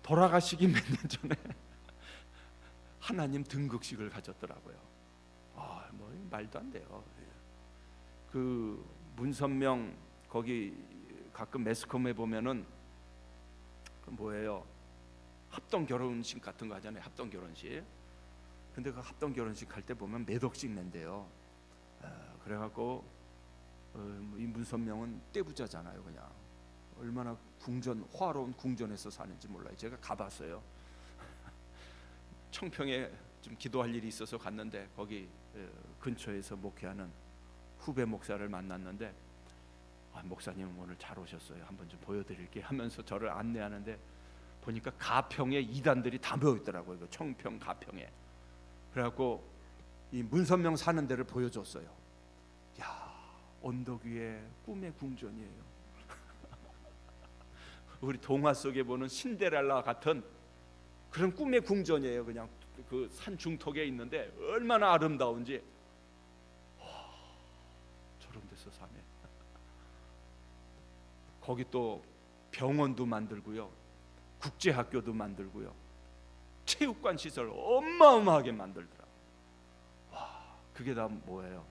돌아가시기 몇 년 전에 하나님 등극식을 가졌더라고요. 뭐 말도 안 돼요. 그 문선명 거기 가끔 매스컴에 보면은 그 뭐예요? 합동 결혼식 같은 거 하잖아요. 합동 결혼식. 근데 그 합동 결혼식 할 때 보면 몇 억씩 낸대요. 그래갖고 이 문선명은 떼부자잖아요. 그냥 얼마나 화로운 궁전에서 사는지 몰라요. 제가 가봤어요. 청평에 좀 기도할 일이 있어서 갔는데 거기 근처에서 목회하는 후배 목사를 만났는데 목사님 오늘 잘 오셨어요. 한번 좀 보여드릴게 하면서 저를 안내하는데 보니까 가평에 이단들이 다 모여 있더라고요. 그 청평 가평에. 그래갖고 이 문선명 사는 데를 보여줬어요. 야, 언덕 위에 꿈의 궁전이에요. 우리 동화 속에 보는 신데렐라 같은 그런 꿈의 궁전이에요. 그냥 그 산 중턱에 있는데 얼마나 아름다운지. 저런 데서 사네. 거기 또 병원도 만들고요, 국제학교도 만들고요, 체육관 시설 어마어마하게 만들더라. 와, 그게 다 뭐예요?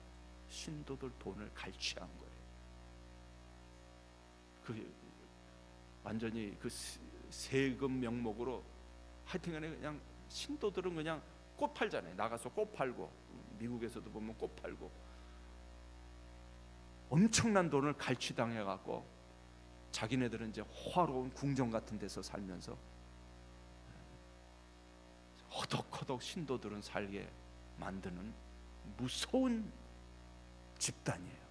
신도들 돈을 갈취한 거예요. 그 완전히 그 세금 명목으로 하여튼간에 그냥 신도들은 그냥 꽃 팔잖아요. 나가서 꽃 팔고, 미국에서도 보면 꽃 팔고 엄청난 돈을 갈취당해 갖고 자기네들은 이제 호화로운 궁전 같은 데서 살면서 허덕허덕 신도들은 살게 만드는 무서운 집단이에요.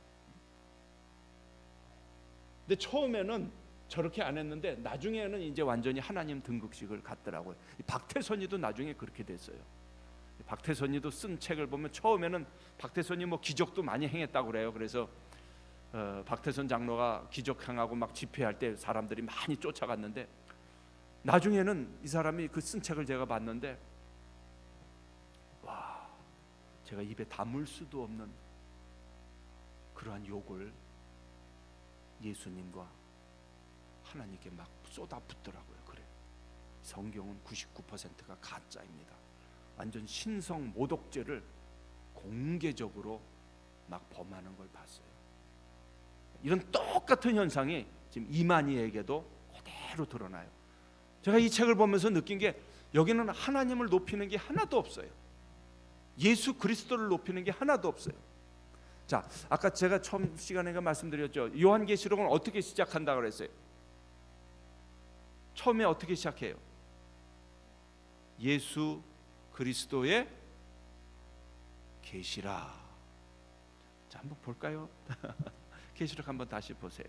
근데 처음에는 저렇게 안 했는데 나중에는 이제 완전히 하나님 등극식을 갖더라고요. 박태선이도 나중에 그렇게 됐어요. 박태선이도 쓴 책을 보면 처음에는 박태선이 뭐 기적도 많이 행했다고 그래요. 그래서 박태선 장로가 기적 행하고 막 집회할 때 사람들이 많이 쫓아갔는데 나중에는 이 사람이 그 쓴 책을 제가 봤는데 와, 제가 입에 담을 수도 없는 그러한 욕을 예수님과 하나님께 막 쏟아붓더라고요. 그래. 성경은 99%가 가짜입니다. 완전 신성 모독죄를 공개적으로 막 범하는 걸 봤어요. 이런 똑같은 현상이 지금 이만희에게도 그대로 드러나요. 제가 이 책을 보면서 느낀 게 여기는 하나님을 높이는 게 하나도 없어요. 예수 그리스도를 높이는 게 하나도 없어요. 자, 아까 제가 처음 시간에 말씀드렸죠. 요한계시록은 어떻게 시작한다고 그랬어요? 처음에 어떻게 시작해요? 예수 그리스도의 계시라. 자, 한번 볼까요? 계시록 한번 다시 보세요.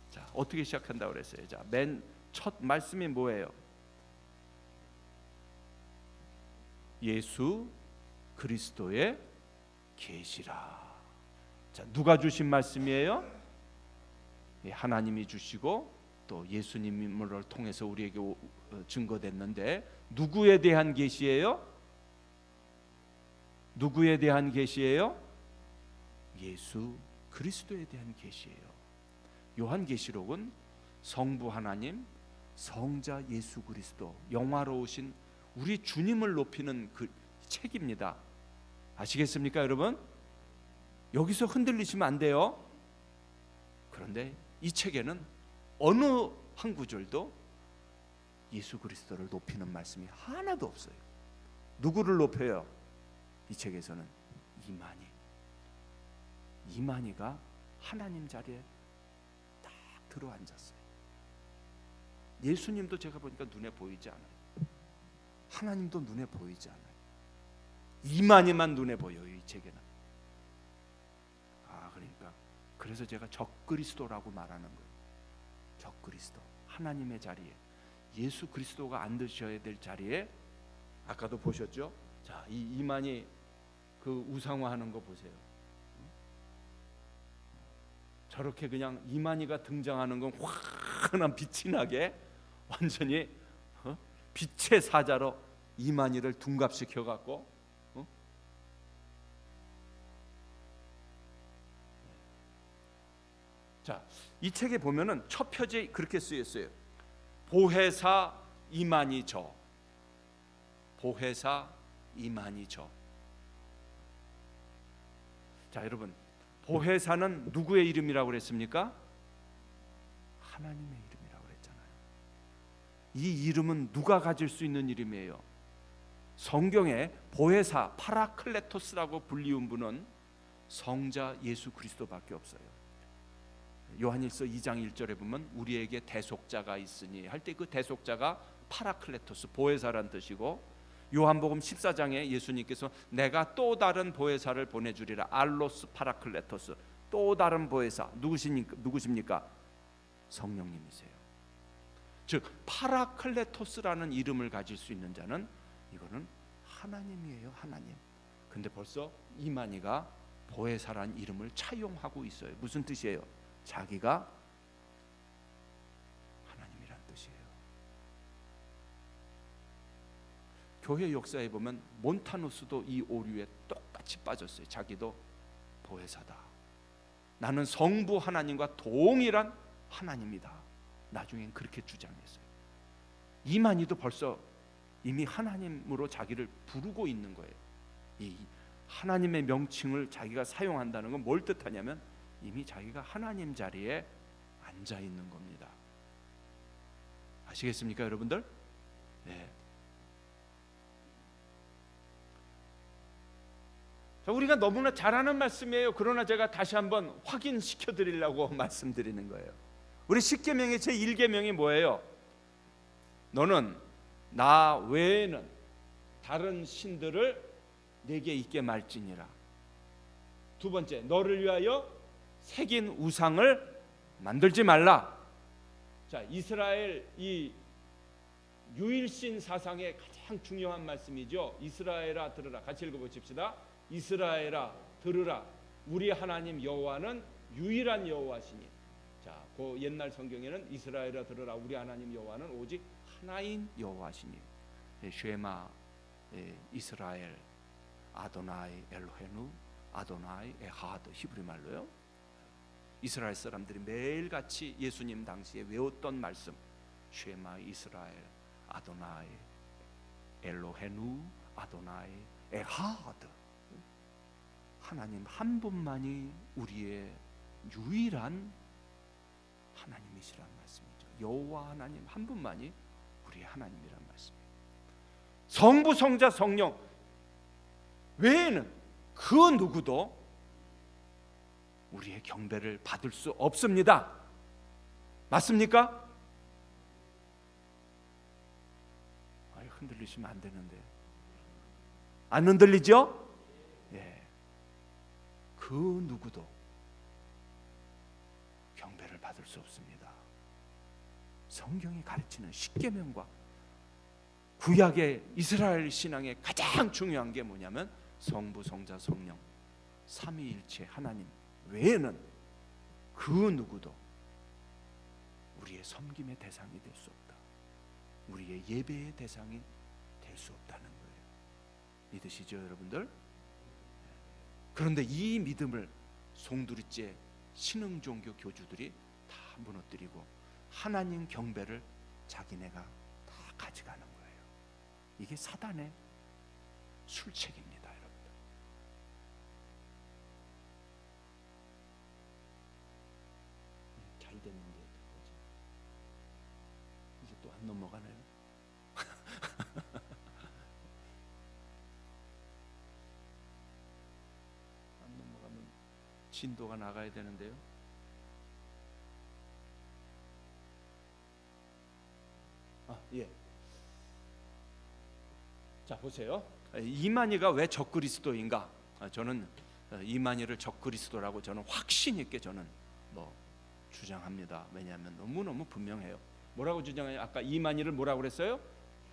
자, 어떻게 시작한다고 그랬어요? 자, 맨 첫 말씀이 뭐예요? 예수 그리스도의 계시라. 자, 누가 주신 말씀이에요? 하나님이 주시고 또 예수님을 통해서 우리에게 증거됐는데 누구에 대한 계시예요? 누구에 대한 계시예요? 예수 그리스도에 대한 계시예요. 요한계시록은 성부 하나님, 성자 예수 그리스도, 영화로우신 우리 주님을 높이는 그 책입니다. 아시겠습니까, 여러분? 여기서 흔들리시면 안 돼요. 그런데 이 책에는 어느 한 구절도 예수 그리스도를 높이는 말씀이 하나도 없어요. 누구를 높여요? 이 책에서는 이만희가 하나님 자리에 딱 들어앉았어요. 예수님도 제가 보니까 눈에 보이지 않아요. 하나님도 눈에 보이지 않아요. 이만희만 눈에 보여요, 이 책에는. 그러니까 그래서 제가 적그리스도라고 말하는 거예요. 적그리스도, 하나님의 자리에, 예수 그리스도가 앉으셔야 될 자리에. 아까도 보셨죠? 자, 이 이만희 그 우상화하는 거 보세요. 저렇게 그냥 이만희가 등장하는 건 환한 빛이 나게 완전히 빛의 사자로 이만희를 둔갑시켜 갖고 자, 이 책에 보면은 첫 표지에 그렇게 쓰였어요. 보혜사 이만희저. 보혜사 이만희저. 자, 여러분, 보혜사는 누구의 이름이라고 그랬습니까? 하나님의 이름이라고 그랬잖아요. 이 이름은 누가 가질 수 있는 이름이에요? 성경에 보혜사 파라클레토스라고 불리운 분은 성자 예수 그리스도밖에 없어요. 요한일서 2장 1절에 보면 우리에게 대속자가 있으니 할 때 그 대속자가 파라클레토스, 보혜사란 뜻이고, 요한복음 14장에 예수님께서 내가 또 다른 보혜사를 보내주리라. 알로스 파라클레토스, 또 다른 보혜사. 누구십니까? 성령님이세요. 즉 파라클레토스라는 이름을 가질 수 있는 자는 이거는 하나님이에요. 하나님. 근데 벌써 이만희가 보혜사라는 이름을 차용하고 있어요. 무슨 뜻이에요? 자기가 하나님이란 뜻이에요. 교회 역사에 보면 몬타누스도 이 오류에 똑같이 빠졌어요. 자기도 보혜사다. 나는 성부 하나님과 동일한 하나님이다. 나중엔 그렇게 주장했어요. 이만희도 벌써 이미 하나님으로 자기를 부르고 있는 거예요. 이 하나님의 명칭을 자기가 사용한다는 건 뭘 뜻하냐면 이미 자기가 하나님 자리에 앉아 있는 겁니다. 아시겠습니까, 여러분들? 네. 자, 우리가 너무나 잘 아는 말씀이에요. 그러나 제가 다시 한번 확인시켜 드리려고 말씀드리는 거예요. 우리 십계명의 제1계명이 뭐예요? 너는 나 외에는 다른 신들을 내게 있게 말지니라. 두 번째, 너를 위하여 새긴 우상을 만들지 말라. 자, 이스라엘 이 유일신 사상의 가장 중요한 말씀이죠. 이스라엘아 들으라. 같이 읽어보십시다. 이스라엘아 들으라. 우리 하나님 여호와는 유일한 여호와시니. 자, 그 옛날 성경에는 이스라엘아 들으라. 우리 하나님 여호와는 오직 하나인 여호와시니. 쉐마 이스라엘 아도나이 엘로헤누 아도나이 에하드. 히브리 말로요. 이스라엘 사람들이 매일같이 예수님 당시에 외웠던 말씀. 쉐마 이스라엘 아도나이 엘로헤누 아도나이 에하드. 하나님 한 분만이 우리의 유일한 하나님이시란 말씀이죠. 여호와 하나님 한 분만이 우리의 하나님이란 말씀이에요. 성부, 성자, 성령 외에는 그 누구도 우리의 경배를 받을 수 없습니다. 맞습니까? 흔들리시면 안 되는데. 안 흔들리죠? 예. 그 누구도 경배를 받을 수 없습니다. 성경이 가르치는 십계명과 구약의 이스라엘 신앙의 가장 중요한 게 뭐냐면 성부, 성자, 성령 삼위일체 하나님 외에는 그 누구도 우리의 섬김의 대상이 될 수 없다. 우리의 예배의 대상이 될 수 없다는 거예요. 믿으시죠, 여러분들? 그런데 이 믿음을 송두리째 신흥종교 교주들이 다 무너뜨리고 하나님 경배를 자기네가 다 가져가는 거예요. 이게 사단의 술책입니다, 여러분들. 잘 됐는데 이제 또 안 넘어가나요? 안 넘어가면 진도가 나가야 되는데요. 예. 자, 보세요. 이만희가 왜 적그리스도인가? 저는 이만희를 적그리스도라고 저는 확신 있게 저는 주장합니다. 왜냐하면 너무너무 분명해요. 뭐라고 주장해요? 아까 이만희를 뭐라고 그랬어요?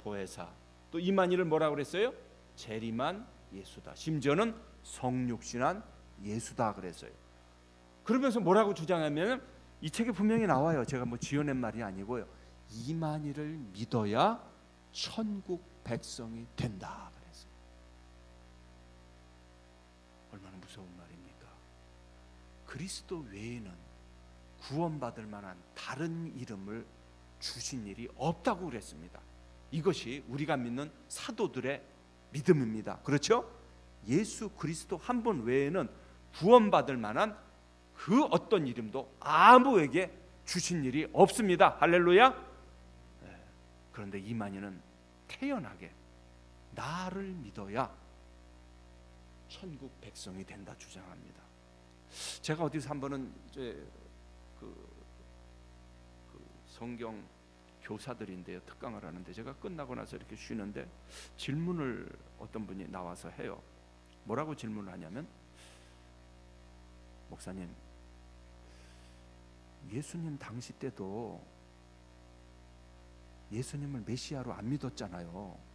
보혜사. 또 이만희를 뭐라고 그랬어요? 재림한 예수다. 심지어는 성육신한 예수다 그랬어요. 그러면서 뭐라고 주장하면 이 책에 분명히 나와요. 제가 지어낸 말이 아니고요. 이만희를 믿어야 천국 백성이 된다 그랬어요. 얼마나 무서운 말입니까? 그리스도 외에는 구원받을 만한 다른 이름을 주신 일이 없다고 그랬습니다. 이것이 우리가 믿는 사도들의 믿음입니다. 그렇죠? 예수 그리스도 한 분 외에는 구원받을 만한 그 어떤 이름도 아무에게 주신 일이 없습니다. 할렐루야. 그런데 이만희는 태연하게 나를 믿어야 천국 백성이 된다 주장합니다. 제가 어디서 한 번은 이제 그 성경 교사들인데요, 특강을 하는데 제가 끝나고 나서 이렇게 쉬는데 질문을 어떤 분이 나와서 해요. 뭐라고 질문을 하냐면, 목사님, 예수님 당시 때도 예수님을 메시아로 안 믿었잖아요.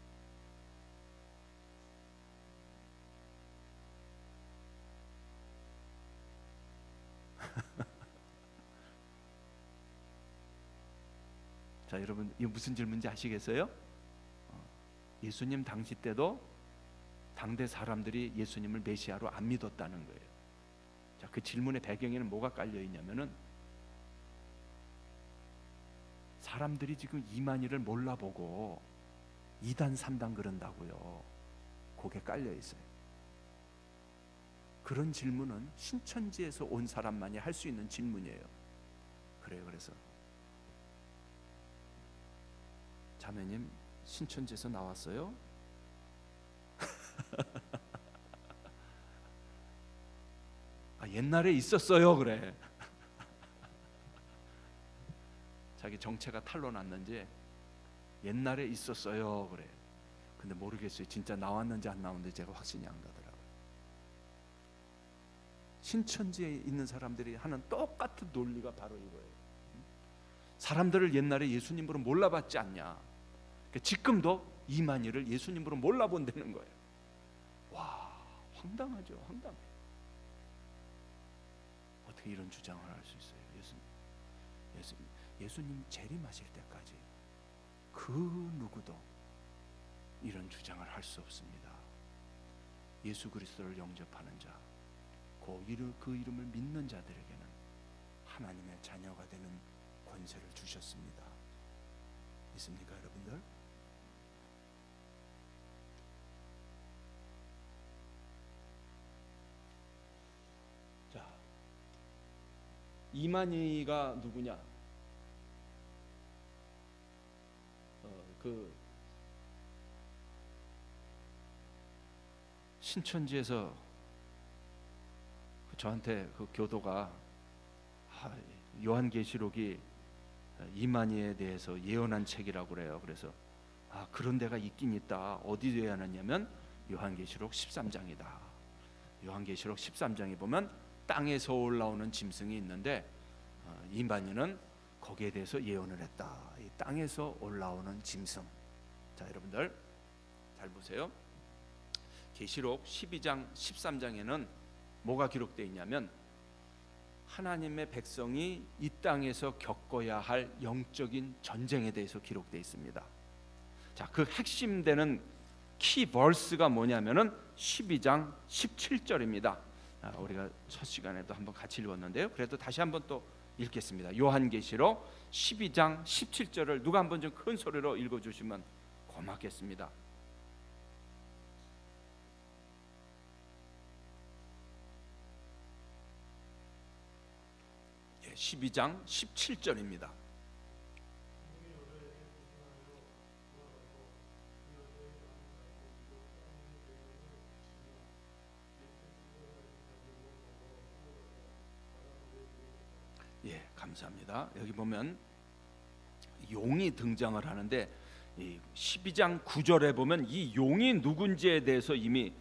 자, 여러분, 이거 무슨 질문인지 아시겠어요? 예수님 당시 때도 당대 사람들이 예수님을 메시아로 안 믿었다는 거예요. 자, 그 질문의 배경에는 뭐가 깔려 있냐면은, 사람들이 지금 이만희를 몰라보고 2단 3단 그런다고요. 그게 깔려 있어요. 그런 질문은 신천지에서 온 사람만이 할 수 있는 질문이에요. 그래요. 그래서 자매님, 신천지에서 나왔어요? 아, 옛날에 있었어요. 그래. 자기 정체가 탄로났는지 옛날에 있었어요. 그래. 근데 모르겠어요. 진짜 나왔는지 안 나왔는지 제가 확신이 안 가더라고요. 신천지에 있는 사람들이 하는 똑같은 논리가 바로 이거예요. 사람들을 옛날에 예수님으로 몰라봤지 않냐. 지금도 이만희를 예수님으로 몰라본다는 거예요. 와, 황당하죠. 황당해. 어떻게 이런 주장을 할 수 있어요? 예수님 재림하실 때까지 그 누구도 이런 주장을 할 수 없습니다. 예수 그리스도를 영접하는 자, 그 이름을 믿는 자들에게는 하나님의 자녀가 되는 권세를 주셨습니다. 믿습니까, 여러분들? 자, 이만희가 누구냐? 그 신천지에서 저한테 그 교도가 요한계시록이 이만희에 대해서 예언한 책이라고 그래요. 그래서 그런 데가 있긴 있다. 어디 예언하냐면 요한계시록 13장이다. 요한계시록 13장에 보면 땅에서 올라오는 짐승이 있는데 이만희는 거기에 대해서 예언을 했다. 이 땅에서 올라오는 짐승. 자, 여러분들 잘 보세요. 계시록 12장 13장에는 뭐가 기록되어 있냐면, 하나님의 백성이 이 땅에서 겪어야 할 영적인 전쟁에 대해서 기록되어 있습니다. 자, 그 핵심되는 키 벌스가 뭐냐면은 12장 17절입니다. 우리가 첫 시간에도 한번 같이 읽었는데요. 그래도 다시 한번 또 읽겠습니다. 요한계시록 12장 17절을 누가 한번 좀 큰 소리로 읽어주시면 고맙겠습니다. 12장 17절입니다. 예, 감사합니다. 여기 보면 용이 등장을 하는데, 이 12장 9절에 보면 이 용이 누군지에 대해서 이미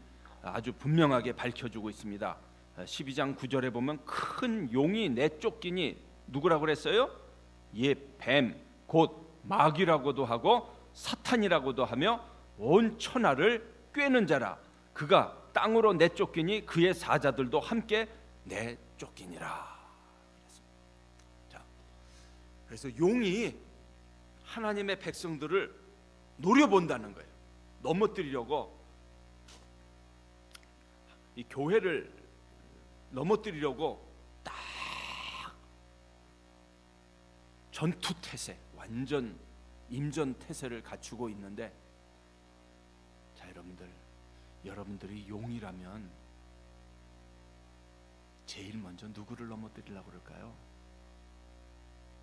아주 분명하게 밝혀주고 있습니다. 12장 9절에 보면 큰 용이 내쫓기니 누구라고 그랬어요? 뱀, 곧 마귀라고도 하고 사탄이라고도 하며 온 천하를 꿰는 자라. 그가 땅으로 내쫓기니 그의 사자들도 함께 내쫓기니라. 자, 그래서 용이 하나님의 백성들을 노려본다는 거예요. 넘어뜨리려고, 이 교회를 넘어뜨리려고 딱 전투 태세, 완전 임전 태세를 갖추고 있는데, 자, 여러분들이 용이라면 제일 먼저 누구를 넘어뜨리려고 그럴까요?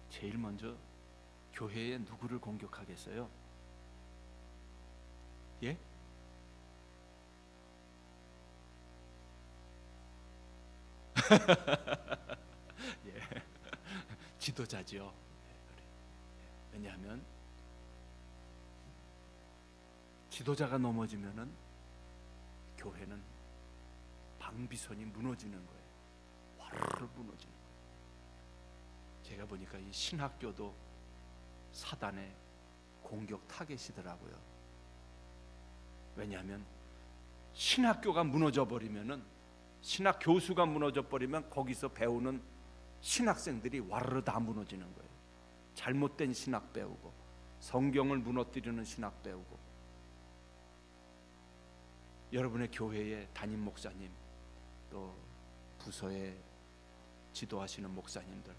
제일 먼저 교회에 누구를 공격하겠어요? 예? 예. 지도자죠. 왜냐하면 지도자가 넘어지면은 교회는 방비선이 무너지는 거예요. 와르르 무너지는 거예요. 제가 보니까 이 신학교도 사단의 공격 타겟이더라고요. 왜냐하면 신학교가 무너져 버리면은, 신학 교수가 무너져 버리면 거기서 배우는 신학생들이 와르르 다 무너지는 거예요. 잘못된 신학 배우고, 성경을 무너뜨리는 신학 배우고. 여러분의 교회의 담임 목사님, 또 부서에 지도하시는 목사님들,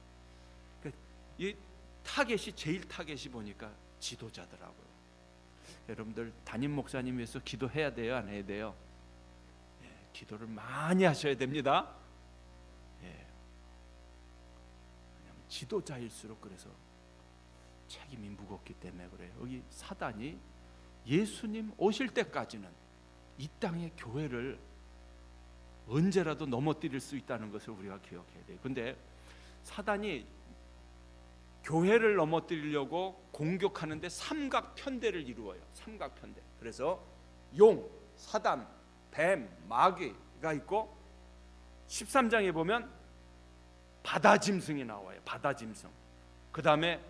이 타겟이, 제일 타겟이 보니까 지도자더라고요. 여러분들 담임 목사님 위해서 기도해야 돼요, 안 해야 돼요? 예, 기도를 많이 하셔야 됩니다. 예. 왜냐하면 지도자일수록 그래서 책임이 무겁기 때문에 그래요. 여기 사단이 예수님 오실 때까지는 이 땅의 교회를 언제라도 넘어뜨릴 수 있다는 것을 우리가 기억해야 돼요. 근데 사단이 교회를 넘어뜨리려고 공격하는데 삼각편대를 이루어요. 삼각편대. 그래서 용, 사단, 뱀, 마귀가 있고, 13장에 보면 바다짐승이 나와요. 바다짐승. 그 다음에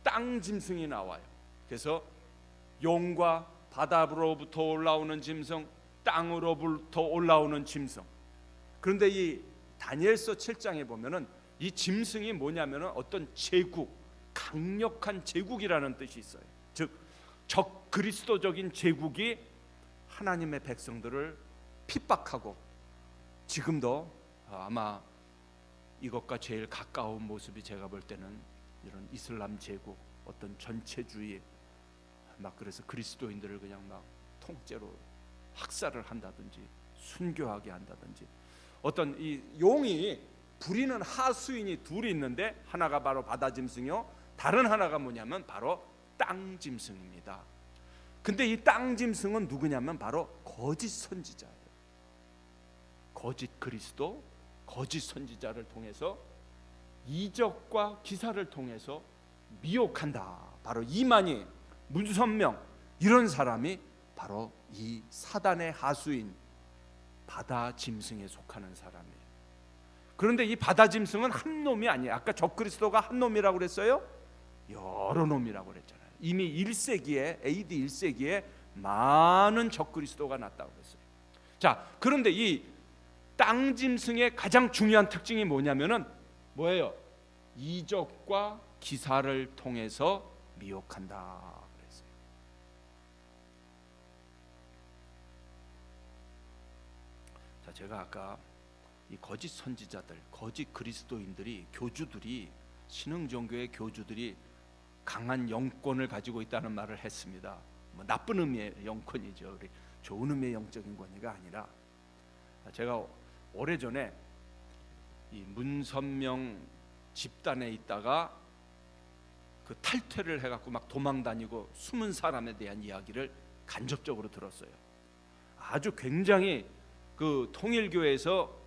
땅짐승이 나와요. 그래서 용과 바다로부터 올라오는 짐승, 땅으로부터 올라오는 짐승. 그런데 이 다니엘서 7장에 보면은 이 짐승이 뭐냐면은 어떤 제국, 강력한 제국이라는 뜻이 있어요. 즉 적그리스도적인 제국이 하나님의 백성들을 핍박하고, 지금도 아마 이것과 제일 가까운 모습이 제가 볼 때는 이런 이슬람 제국, 어떤 전체주의, 막 그래서 그리스도인들을 그냥 막 통째로 학살을 한다든지 순교하게 한다든지, 어떤 이 용이 부리는 하수인이 둘이 있는데, 하나가 바로 바다짐승이요, 다른 하나가 뭐냐면 바로 땅짐승입니다. 근데 이 땅짐승은 누구냐면 바로 거짓 선지자예요. 거짓 그리스도, 거짓 선지자를 통해서, 이적과 기사를 통해서 미혹한다. 바로 이만희, 문선명, 이런 사람이 바로 이 사단의 하수인 바다짐승에 속하는 사람이에요. 그런데 이 바다짐승은 한 놈이 아니에요. 아까 적그리스도가 한 놈이라고 그랬어요? 여러 놈이라고 그랬잖아요. 이미 1세기에, AD 1세기에 많은 적그리스도가 났다고 그랬어요. 자, 그런데 이 땅짐승의 가장 중요한 특징이 뭐냐면은 뭐예요? 이적과 기사를 통해서 미혹한다 그랬어요. 자, 제가 아까 이 거짓 선지자들, 거짓 그리스도인들이, 교주들이, 신흥종교의 교주들이 강한 영권을 가지고 있다는 말을 했습니다. 뭐 나쁜 의미의 영권이죠. 우리 좋은 의미의 영적인 권위가 아니라, 제가 오래전에 이 문선명 집단에 있다가 그 탈퇴를 해갖고 막 도망다니고 숨은 사람에 대한 이야기를 간접적으로 들었어요. 아주 굉장히 그 통일교에서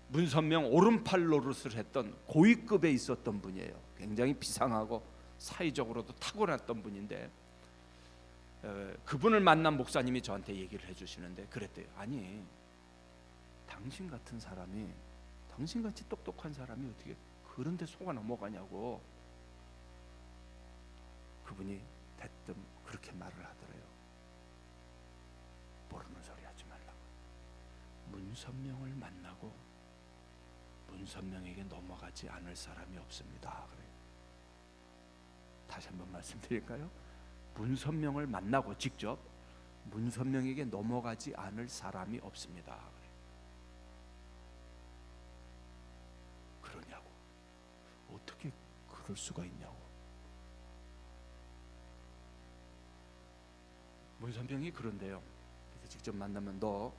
문선명 오른팔 노릇을 했던 고위급에 있었던 분이에요. 굉장히 비상하고 사회적으로도 탁월했던 분인데, 그분을 만난 목사님이 저한테 얘기를 해주시는데 그랬대요. 아니, 당신 같은 사람이, 당신같이 똑똑한 사람이 어떻게 그런 데 속아 넘어가냐고. 그분이 대뜸 그렇게 말을 하더래요. 모르는 소리 하지 말라고. 문선명을 만나고 문선명에게 넘어가지 않을 사람이 없습니다. 그래요. 다시 한번 말씀드릴까요? 문선명을 만나고 직접 문선명에게 넘어가지 않을 사람이 없습니다. 그래요. 그러냐고. 어떻게 그럴 수가 있냐고. 문선명이 그런데요. 그래서 직접 만나면 너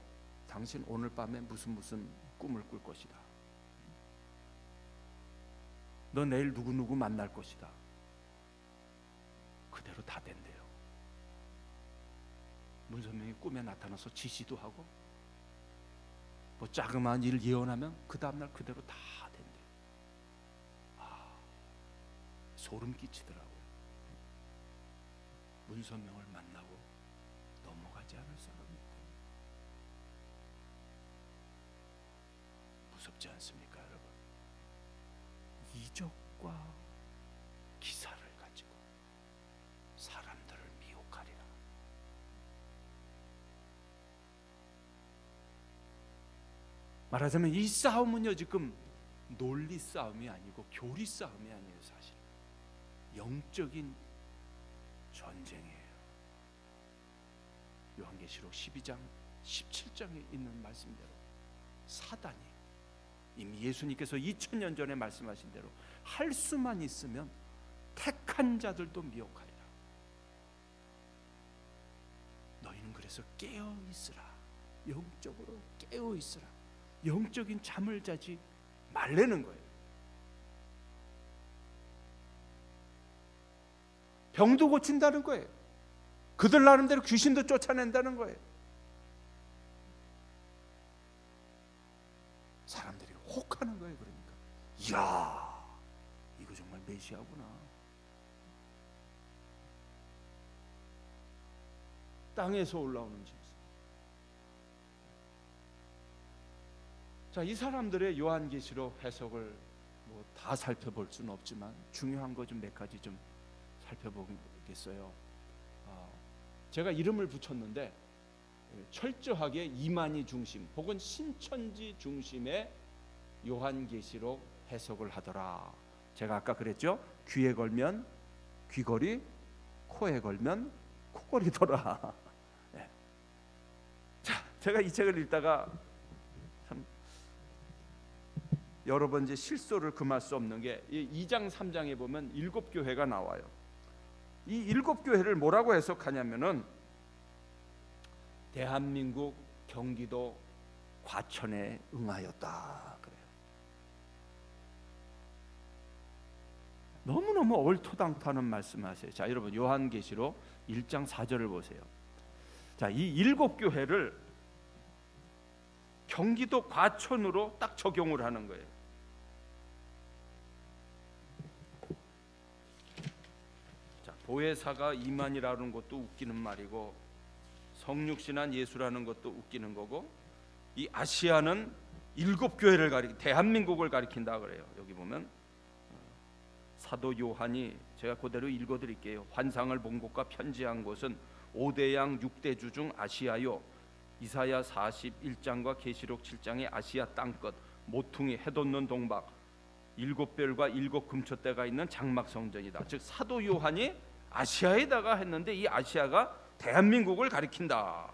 당신 오늘 밤에 무슨 꿈을 꿀 것이다. 너 내일 누구 만날 것이다. 그대로 다 된대요. 문선명이 꿈에 나타나서 지시도 하고, 뭐 자그마한 일 예언하면 그 다음날 그대로 다 된대요. 소름 끼치더라고요. 문선명을 만나고 하지 않을 사람이 없습니다. 무섭지 않습니까, 여러분? 이적과 기사를 가지고 사람들을 미혹하리라. 말하자면 이 싸움은요, 지금 논리 싸움이 아니고 교리 싸움이 아니에요. 사실 영적인 전쟁이에요. 요한계시록 12장 17장에 있는 말씀대로 사단이 이미 예수님께서 2000년 전에 말씀하신 대로 할 수만 있으면 택한 자들도 미혹하리라. 너희는 그래서 깨어 있으라. 영적으로 깨어 있으라. 영적인 잠을 자지 말라는 거예요. 병도 고친다는 거예요. 그들 나름대로 귀신도 쫓아낸다는 거예요. 사람들이 혹하는 거예요. 그러니까 이야, 이거 정말 메시아구나. 땅에서 올라오는 짐승. 자, 이 사람들의 요한계시록 해석을 뭐 다 살펴볼 수는 없지만 중요한 거 좀 몇 가지 좀 살펴보겠어요. 제가 이름을 붙였는데 철저하게 이만희 중심 혹은 신천지 중심의 요한계시록 해석을 하더라. 제가 아까 그랬죠. 귀에 걸면 귀걸이, 코에 걸면 코걸이더라. 네. 자, 제가 이 책을 읽다가 참 여러 번 이제 실소를 금할 수 없는 게 2장 3장에 보면 7교회가 나와요. 이 7교회를 뭐라고 해석하냐면은 대한민국 경기도 과천에 응하였다 그래요. 너무너무 얼토당토하는 말씀하세요. 자, 여러분 요한계시록 1장 4절을 보세요. 자, 이 7교회를 경기도 과천으로 딱 적용을 하는 거예요. 자, 보혜사가 이만이라는 것도 웃기는 말이고 성육신한 예수라는 것도 웃기는 거고, 이 아시아는 7교회를 대한민국을 가리킨다 그래요. 여기 보면 사도 요한이, 제가 그대로 읽어드릴게요. 환상을 본 곳과 편지한 곳은 5대양 6대주 중 아시아요. 이사야 41장과 계시록 7장의 아시아 땅끝, 모퉁이 해돋는 동박, 7별과 7금초대가 있는 장막 성전이다. 즉 사도 요한이 아시아에다가 했는데 이 아시아가 대한민국을 가리킨다.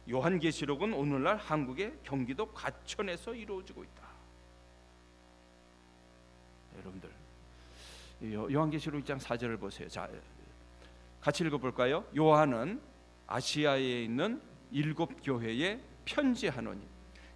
요한계시록은 오늘날 한국의 경기도 과천에서 이루어지고 있다. 여러분들 요한계시록 1장 4절을 보세요. 자, 같이 읽어볼까요? 요한은 아시아에 있는 7교회에 편지하노니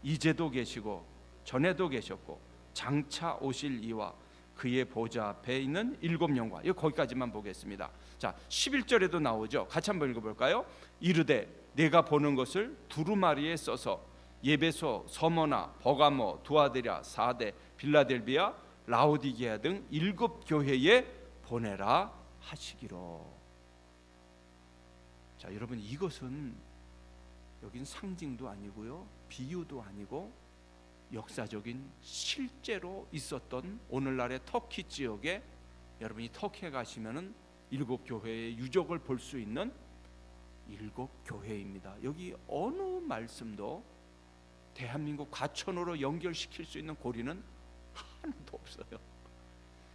이제도 계시고 전에도 계셨고 장차 오실 이와 그의 보좌 앞에 있는 7영과, 이거 거기까지만 보겠습니다. 자, 11절에도 나오죠. 같이 한번 읽어볼까요? 이르되 내가 보는 것을 두루마리에 써서 예배소, 서머나, 버가모, 두아데랴, 사데, 빌라델비아, 라오디게아 등 7교회에 보내라 하시기로. 자, 여러분 이것은 여긴 상징도 아니고요, 비유도 아니고 역사적인 실제로 있었던 오늘날의 터키 지역에, 여러분이 터키에 가시면은 7교회의 유적을 볼 수 있는 7교회입니다. 여기 어느 말씀도 대한민국 과천으로 연결시킬 수 있는 고리는 하나도 없어요.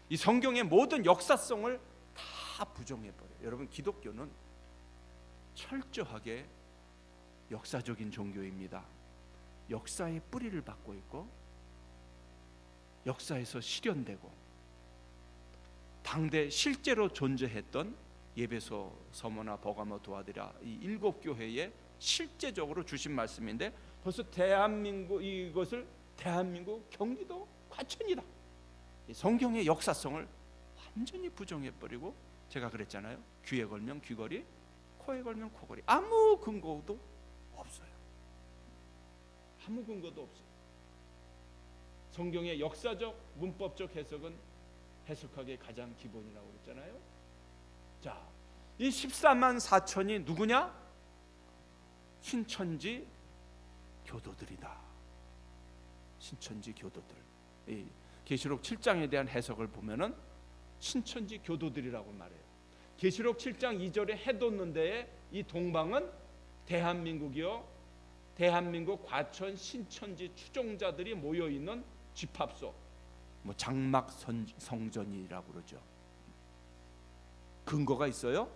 이 성경의 모든 역사성을 다 부정해버려요. 여러분 기독교는 철저하게 역사적인 종교입니다. 역사의 뿌리를 받고 있고 역사에서 실현되고 당대 실제로 존재했던 예배소, 서머나, 버가모, 두아데랴 이 7교회에 실제적으로 주신 말씀인데, 벌써 대한민국, 이것을 대한민국 경기도 과천이다. 성경의 역사성을 완전히 부정해버리고, 제가 그랬잖아요. 귀에 걸면 귀걸이, 코에 걸면 코걸이. 아무 근거도 없어요. 아무 근거도 없어요. 성경의 역사적, 문법적 해석은 해석하기의 가장 기본이라고 그랬잖아요. 자, 이 14만 4천이 누구냐? 신천지 교도들이다. 신천지 교도들. 이 계시록 7장에 대한 해석을 보면은 신천지 교도들이라고 말해요. 계시록 7장 2절에 해돋는 데에 이 동방은 대한민국이요, 대한민국 과천 신천지 추종자들이 모여 있는 집합소, 뭐 장막 성전이라고 그러죠. 근거가 있어요?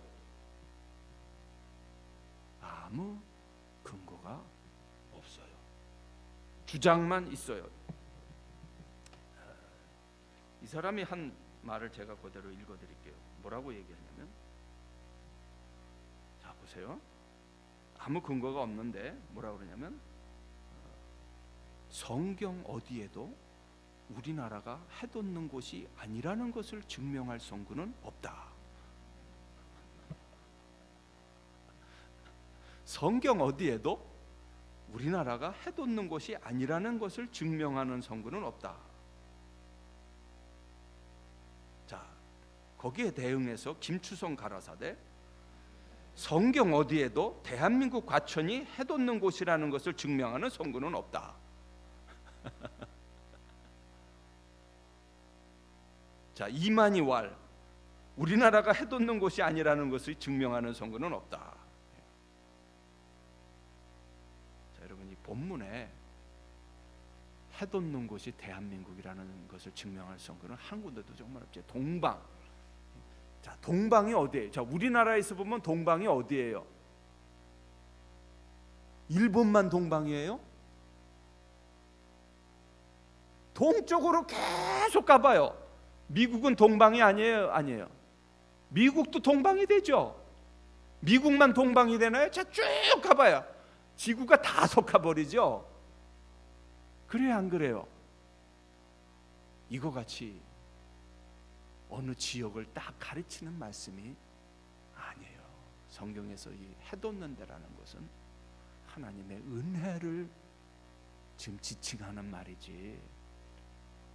아무 근거가 없어요. 주장만 있어요. 이 사람이 한 말을 제가 그대로 읽어드릴게요. 뭐라고 얘기하냐면, 자 보세요. 아무 근거가 없는데 뭐라고 그러냐면, 성경 어디에도 우리나라가 해돋는 곳이 아니라는 것을 증명할 성구는 없다. 성경 어디에도 우리나라가 해돋는 곳이 아니라는 것을 증명하는 성구는 없다. 자, 거기에 대응해서 김추성 가라사대, 성경 어디에도 대한민국 과천이 해돋는 곳이라는 것을 증명하는 성구는 없다. 자, 이만희왈, 우리나라가 해돋는 곳이 아니라는 것을 증명하는 성구는 없다. 자, 여러분, 이 본문에 해돋는 곳이 대한민국이라는 것을 증명할 성구는 한 군데도 정말 없죠. 동방. 자, 동방이 어디예요? 자, 우리나라에서 보면 동방이 어디예요? 일본만 동방이에요? 동쪽으로 계속 가봐요. 미국은 동방이 아니에요? 아니에요. 미국도 동방이 되죠. 미국만 동방이 되나요? 자, 쭉 가봐요. 지구가 다 속아버리죠. 그래요, 안 그래요? 이거 같이 어느 지역을 딱 가르치는 말씀이 아니에요. 성경에서 이 해돋는 데라는 것은 하나님의 은혜를 지금 지칭하는 말이지,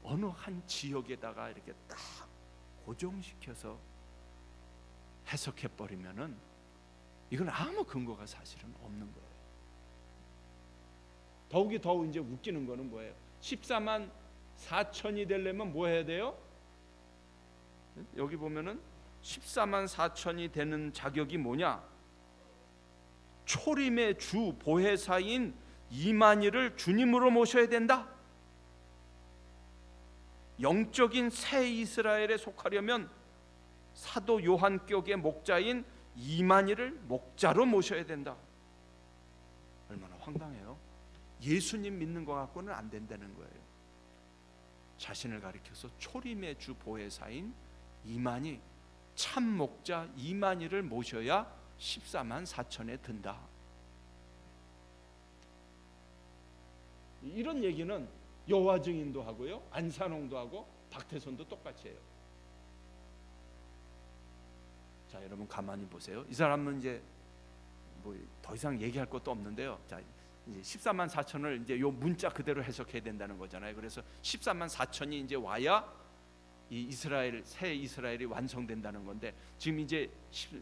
어느 한 지역에다가 이렇게 딱 고정시켜서 해석해 버리면은 이건 아무 근거가 사실은 없는 거예요. 더욱이 더 이제 웃기는 거는 뭐예요? 14만 4천이 되려면 뭐 해야 돼요? 여기 보면은 14만 4천이 되는 자격이 뭐냐? 초림의 주 보혜사인 이만희를 주님으로 모셔야 된다. 영적인 새 이스라엘에 속하려면 사도 요한격의 목자인 이만희를 목자로 모셔야 된다. 얼마나 황당해요. 예수님 믿는 것 갖고는 안 된다는 거예요. 자신을 가리켜서 초림의 주 보혜사인 이만희, 참 목자 이만희를 모셔야 14만 4천에 든다. 이런 얘기는 여호와 증인도 하고요, 안산홍도 하고 박태선도 똑같이 해요. 자, 여러분 가만히 보세요. 이 사람은 이제 뭐 더 이상 얘기할 것도 없는데요. 자, 이제 14만 4천을 이제 요 문자 그대로 해석해야 된다는 거잖아요. 그래서 14만 4천이 이제 와야 이 이스라엘, 새 이스라엘이 완성된다는 건데, 지금 이제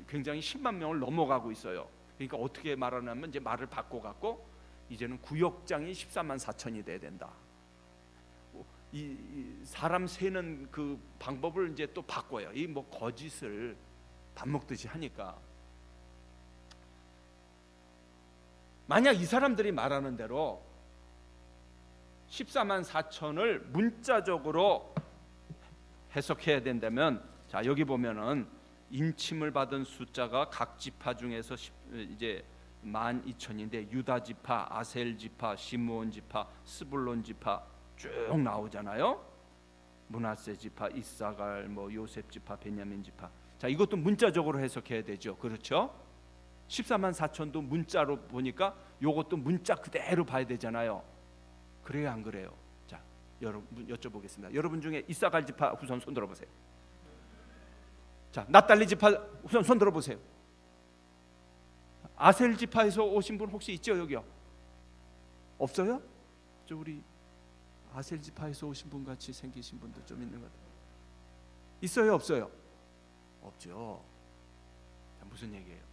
굉장히 10만 명을 넘어가고 있어요. 그러니까 어떻게 말하냐면 이제 말을 바꿔 갖고 이제는 구역장이 14만 4천이 돼야 된다. 이 사람 세는 그 방법을 이제 또 바꿔요. 이 뭐 거짓을 밥 먹듯이 하니까. 만약 이 사람들이 말하는 대로 14만 4천을 문자적으로 해석해야 된다면, 자, 여기 보면은 인침을 받은 숫자가 각 지파 중에서 이제 12,000인데 유다 지파, 아셀 지파, 시므온 지파, 스불론 지파 쭉 나오잖아요. 므낫세 지파, 이사갈, 뭐 요셉 지파, 베냐민 지파. 자, 이것도 문자적으로 해석해야 되죠. 그렇죠? 14만 4천도 문자로 보니까 요것도 문자 그대로 봐야 되잖아요. 그래요, 안 그래요? 자, 여러분 여쭤보겠습니다. 여러분 중에 이사갈 지파 우선 손 들어보세요. 자, 납달리 지파 우선 손 들어보세요. 아셀 지파에서 오신 분 혹시 있죠? 여기요? 없어요? 저 우리 아셀 지파에서 오신 분 같이 생기신 분도 좀 있는 것 같아요. 있어요, 없어요? 없죠. 자, 무슨 얘기예요?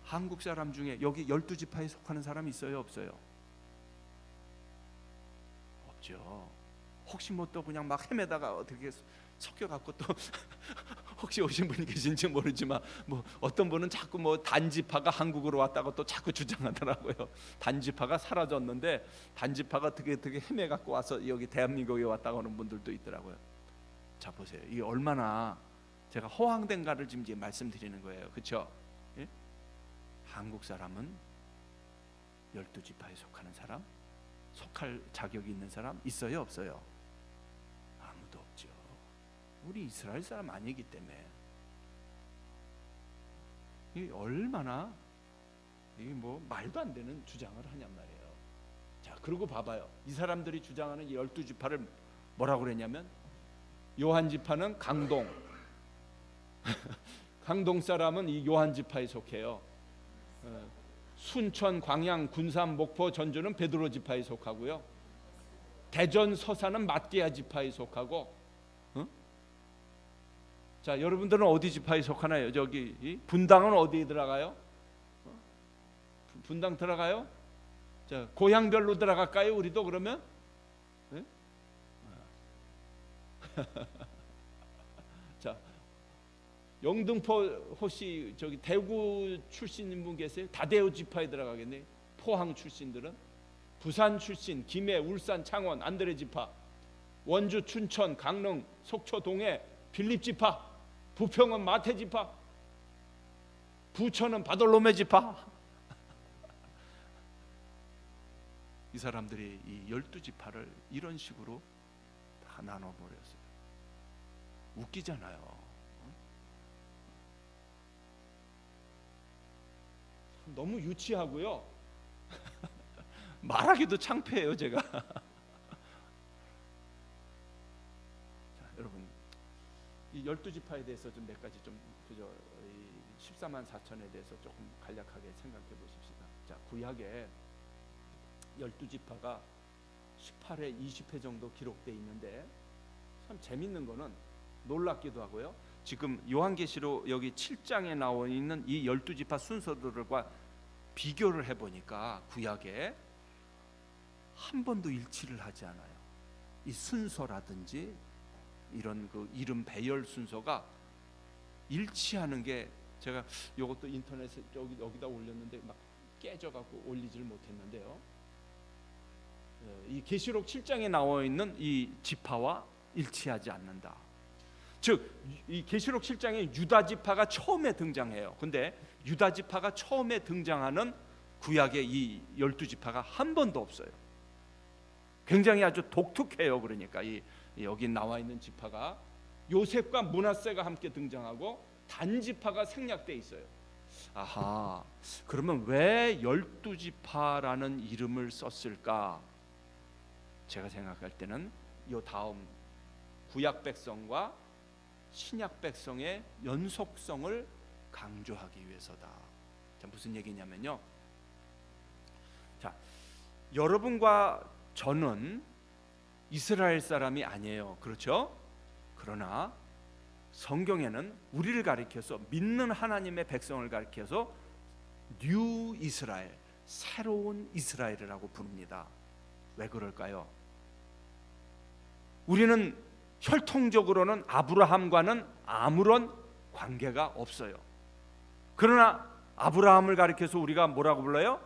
한국 사람 중에 여기 12지파에 속하는 사람이 있어요, 없어요? 없죠. 혹시 뭐 또 그냥 막 헤매다가 어떻게 섞여갖고 또 혹시 오신 분이 계신지 모르지만 뭐 어떤 분은 자꾸 뭐 단지파가 한국으로 왔다고 또 자꾸 주장하더라고요. 단지파가 사라졌는데 단지파가 어떻게 헤매갖고 와서 여기 대한민국에 왔다고 하는 분들도 있더라고요. 자 보세요, 이게 얼마나 제가 허황된가를 지금 이제 말씀드리는 거예요, 그렇죠? 예? 한국 사람은 12지파에 속하는 사람, 속할 자격이 있는 사람 있어요, 없어요? 아무도 없죠. 우리 이스라엘 사람 아니기 때문에. 이 얼마나 이게 뭐 말도 안 되는 주장을 하냔 말이에요. 자, 그리고 봐봐요. 이 사람들이 주장하는 이 12지파를 뭐라고 그랬냐면, 요한 지파는 강동, 강동 사람은 이 요한 지파에 속해요. 순천, 광양, 군산, 목포, 전주는 베드로 지파에 속하고요. 대전, 서산은 마띠아 지파에 속하고. 자, 여러분들은 어디 지파에 속하나요? 저기 분당은 어디에 들어가요? 분당 들어가요? 자, 고향별로 들어갈까요? 우리도 그러면? 네? 자, 영등포 혹시 저기 대구 출신인 분 계세요? 다대우 지파에 들어가겠네. 포항 출신들은 부산 출신, 김해, 울산, 창원, 안드레 지파, 원주, 춘천, 강릉, 속초, 동해, 빌립 지파, 부평은 마태 지파, 부천은 바돌로메 지파. 이 사람들이 이 12지파를 이런 식으로 다 나눠버렸어요. 웃기잖아요. 너무 유치하고요. 말하기도 창피해요, 제가. 자, 여러분, 이 12지파에 대해서 좀 몇 가지 좀 그저 14만 4천에 대해서 조금 간략하게 생각해 보십시다. 자, 구약에 12지파가 18회, 20회 정도 기록돼 있는데 참 재밌는 거는 놀랍기도 하고요. 지금 요한계시록 여기 7장에 나와 있는 이 12지파 순서들과 비교를 해보니까 구약에 한 번도 일치를 하지 않아요. 이 순서라든지 이런 그 이름 배열 순서가 일치하는 게, 제가 이것도 인터넷에 여기다 올렸는데 막 깨져갖고 올리지를 못했는데요. 이 계시록 7장에 나와 있는 이 지파와 일치하지 않는다. 즉, 이 계시록 7장에 유다 지파가 처음에 등장해요. 근데 유다 지파가 처음에 등장하는 구약의 이 12지파가 한 번도 없어요. 굉장히 아주 독특해요. 그러니까 여기 나와 있는 지파가 요셉과 므낫세가 함께 등장하고 단지파가 생략돼 있어요. 아하, 그러면 왜 12지파라는 이름을 썼을까? 제가 생각할 때는 이 다음 구약 백성과 신약 백성의 연속성을 강조하기 위해서다. 자, 무슨 얘기냐면요. 자, 여러분과 저는 이스라엘 사람이 아니에요. 그렇죠? 그러나 성경에는 우리를 가리켜서, 믿는 하나님의 백성을 가리켜서 뉴 이스라엘, 새로운 이스라엘이라고 부릅니다. 왜 그럴까요? 우리는 혈통적으로는 아브라함과는 아무런 관계가 없어요. 그러나 아브라함을 가리켜서 우리가 뭐라고 불러요?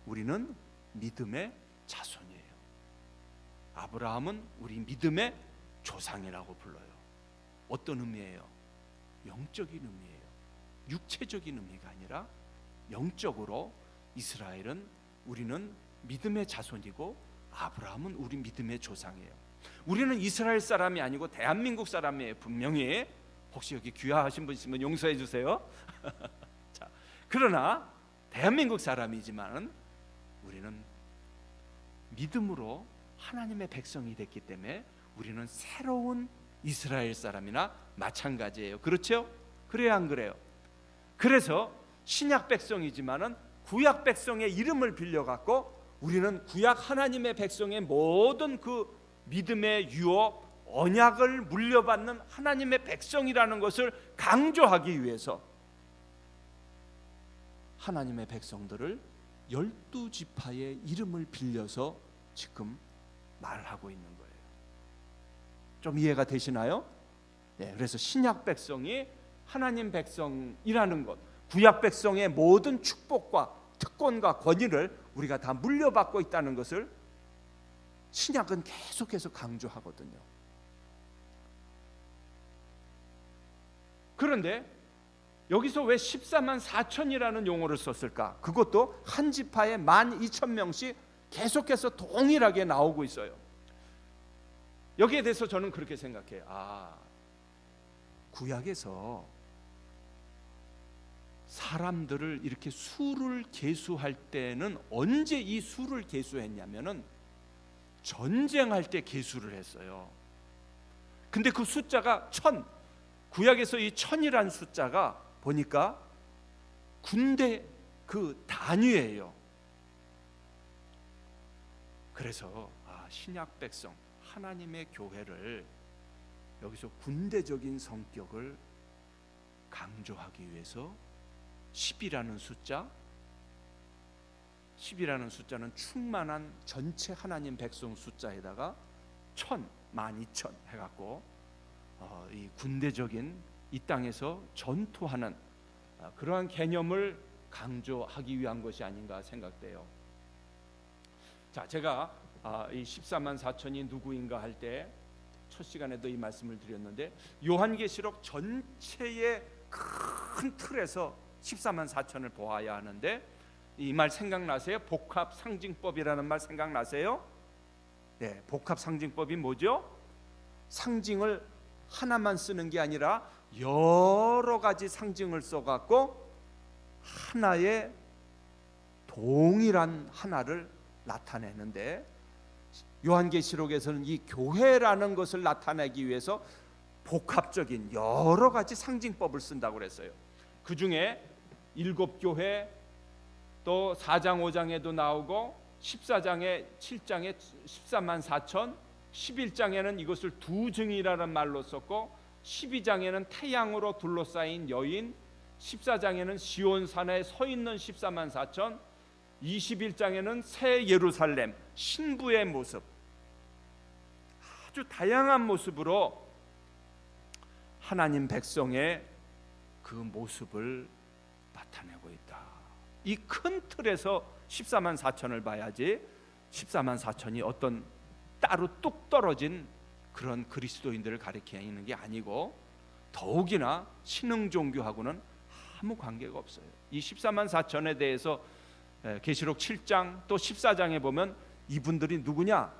우리는 믿음의 자손이에요. 아브라함은 우리 믿음의 조상이라고 불러요. 어떤 의미예요? 영적인 의미예요. 육체적인 의미가 아니라 영적으로 이스라엘은, 우리는 믿음의 자손이고 아브라함은 우리 믿음의 조상이에요. 우리는 이스라엘 사람이 아니고 대한민국 사람이에요. 분명히. 혹시 여기 귀화하신 분 있으면 용서해 주세요. 자, 그러나 대한민국 사람이지만 우리는 믿음으로 하나님의 백성이 됐기 때문에 우리는 새로운 이스라엘 사람이나 마찬가지예요. 그렇죠? 그래요, 안 그래요? 그래서 신약 백성이지만은 구약 백성의 이름을 빌려 갖고 우리는 구약 하나님의 백성의 모든 그 믿음의 유업, 언약을 물려받는 하나님의 백성이라는 것을 강조하기 위해서 하나님의 백성들을 12지파의 이름을 빌려서 지금 말하고 있는 거예요. 좀 이해가 되시나요? 네, 그래서 신약 백성이 하나님 백성이라는 것, 구약 백성의 모든 축복과 특권과 권위를 우리가 다 물려받고 있다는 것을 신약은 계속해서 강조하거든요. 그런데 여기서 왜 14만 4천이라는 용어를 썼을까? 그것도 한 지파에 12,000명씩 계속해서 동일하게 나오고 있어요. 여기에 대해서 저는 그렇게 생각해요. 구약에서 사람들을 이렇게 수를 계수할 때는 언제 이 수를 계수했냐면은 전쟁할 때 계수를 했어요. 근데 그 숫자가 1000, 구약에서 이 1000이라는 숫자가 보니까 군대 그 단위예요. 그래서 신약 백성 하나님의 교회를 여기서 군대적인 성격을 강조하기 위해서 10이라는 숫자는 충만한 전체 하나님 백성 숫자에다가 1000, 12,000 해갖고 이 군대적인 이 땅에서 전투하는 그러한 개념을 강조하기 위한 것이 아닌가 생각돼요. 자, 제가 이 14만 4천이 누구인가 할 때 첫 시간에도 이 말씀을 드렸는데 요한계시록 전체의 큰 틀에서 14만 4천을 보아야 하는데 이 말 생각나세요? 복합 상징법이라는 말 생각나세요? 네, 복합 상징법이 뭐죠? 상징을 하나만 쓰는 게 아니라 여러 가지 상징을 써갖고 하나의 동일한 하나를 나타내는데 요한계시록에서는 이 교회라는 것을 나타내기 위해서 복합적인 여러 가지 상징법을 쓴다고 그랬어요. 그 중에 7교회 또 4장 5장에도 나오고 14장에 7장에 14만 4천 11장에는 이것을 두 증이라는 말로 썼고 12장에는 태양으로 둘러싸인 여인 14장에는 시온산에 서 있는 14만 4천 21장에는 새 예루살렘 신부의 모습 아주 다양한 모습으로 하나님 백성의 그 모습을 나타내고 있다. 이 큰 틀에서 14만 4천을 봐야지 14만 4천이 어떤 따로 뚝 떨어진 그런 그리스도인들을 가리키는 게 아니고 더욱이나 신흥 종교하고는 아무 관계가 없어요. 이 14만 4천에 대해서 계시록 7장 또 14장에 보면 이분들이 누구냐?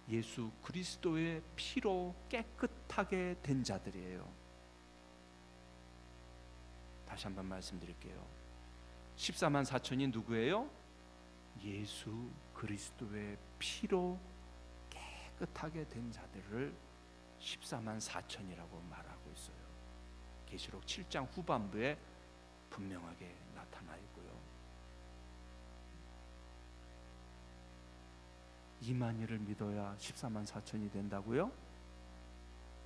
예수 그리스도의 피로 깨끗하게 된 자들이에요. 다시 한번 말씀드릴게요. 14만 4천이 누구예요? 예수 그리스도의 피로 깨끗하게 된 자들을 14만 4천이라고 말하고 있어요. 계시록 7장 후반부에 분명하게 나타나 있고요. 이만희를 믿어야 14만 4천이 된다고요?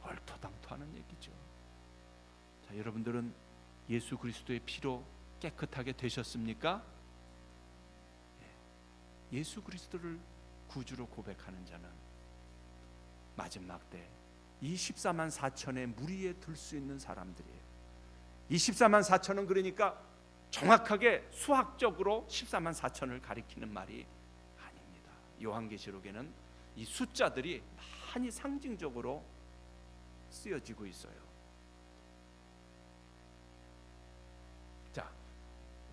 얼토당토하는 얘기죠. 자, 여러분들은 예수 그리스도의 피로 깨끗하게 되셨습니까? 예수 그리스도를 구주로 고백하는 자는 마지막 때 이 14만 4천의 무리에 들 수 있는 사람들이에요. 이 14만 4천은 그러니까 정확하게 수학적으로 14만 4천을 가리키는 말이 아닙니다. 요한계시록에는 이 숫자들이 많이 상징적으로 쓰여지고 있어요. 자,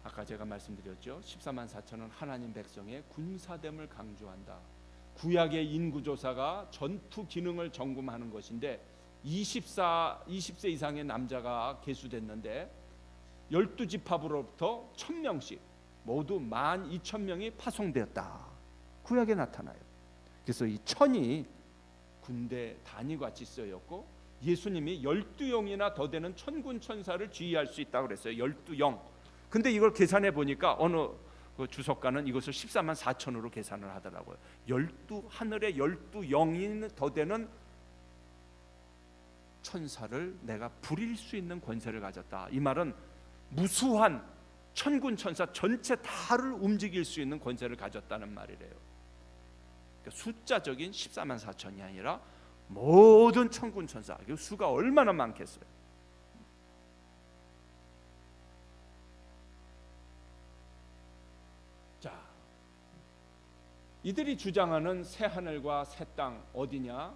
아까 제가 말씀드렸죠. 14만 4천은 하나님 백성의 군사됨을 강조한다. 구약의 인구조사가 전투 기능을 점검하는 것인데 20세 이상의 남자가 계수됐는데 12지파부로부터 1000명씩 모두 12,000명이 파송되었다. 구약에 나타나요. 그래서 이 1000이 군대 단위같이 쓰였고 예수님이 12영이나 더 되는 천군 천사를 지휘할 수 있다고 그랬어요. 12영. 근데 이걸 계산해 보니까 어느 그 주석가는 이것을 14만 4천으로 계산을 하더라고요. 하늘에 12영이 더 되는 천사를 내가 부릴 수 있는 권세를 가졌다. 이 말은 무수한 천군 천사 전체 다를 움직일 수 있는 권세를 가졌다는 말이래요. 그러니까 숫자적인 14만 4천이 아니라 모든 천군 천사, 그 수가 얼마나 많겠어요. 자, 이들이 주장하는 새 하늘과 새 땅 어디냐?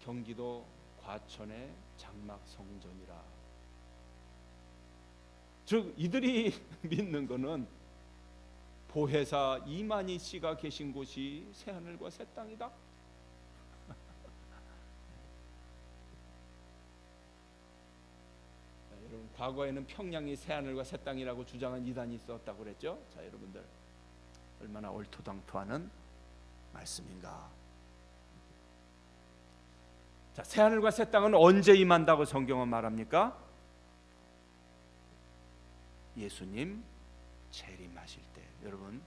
경기도 과천의 장막 성전이라. 즉 이들이 믿는 것은 보혜사 이만희 씨가 계신 곳이 새 하늘과 새 땅이다. 여러분, 과거에는 평양이 새 하늘과 새 땅이라고 주장한 이단이 있었다고 그랬죠. 자, 여러분들 얼마나 얼토당토하는 말씀인가. 자, 새 하늘과 새 땅은 언제 임한다고 성경은 말합니까? 예수님 재림하실 때. 여러분,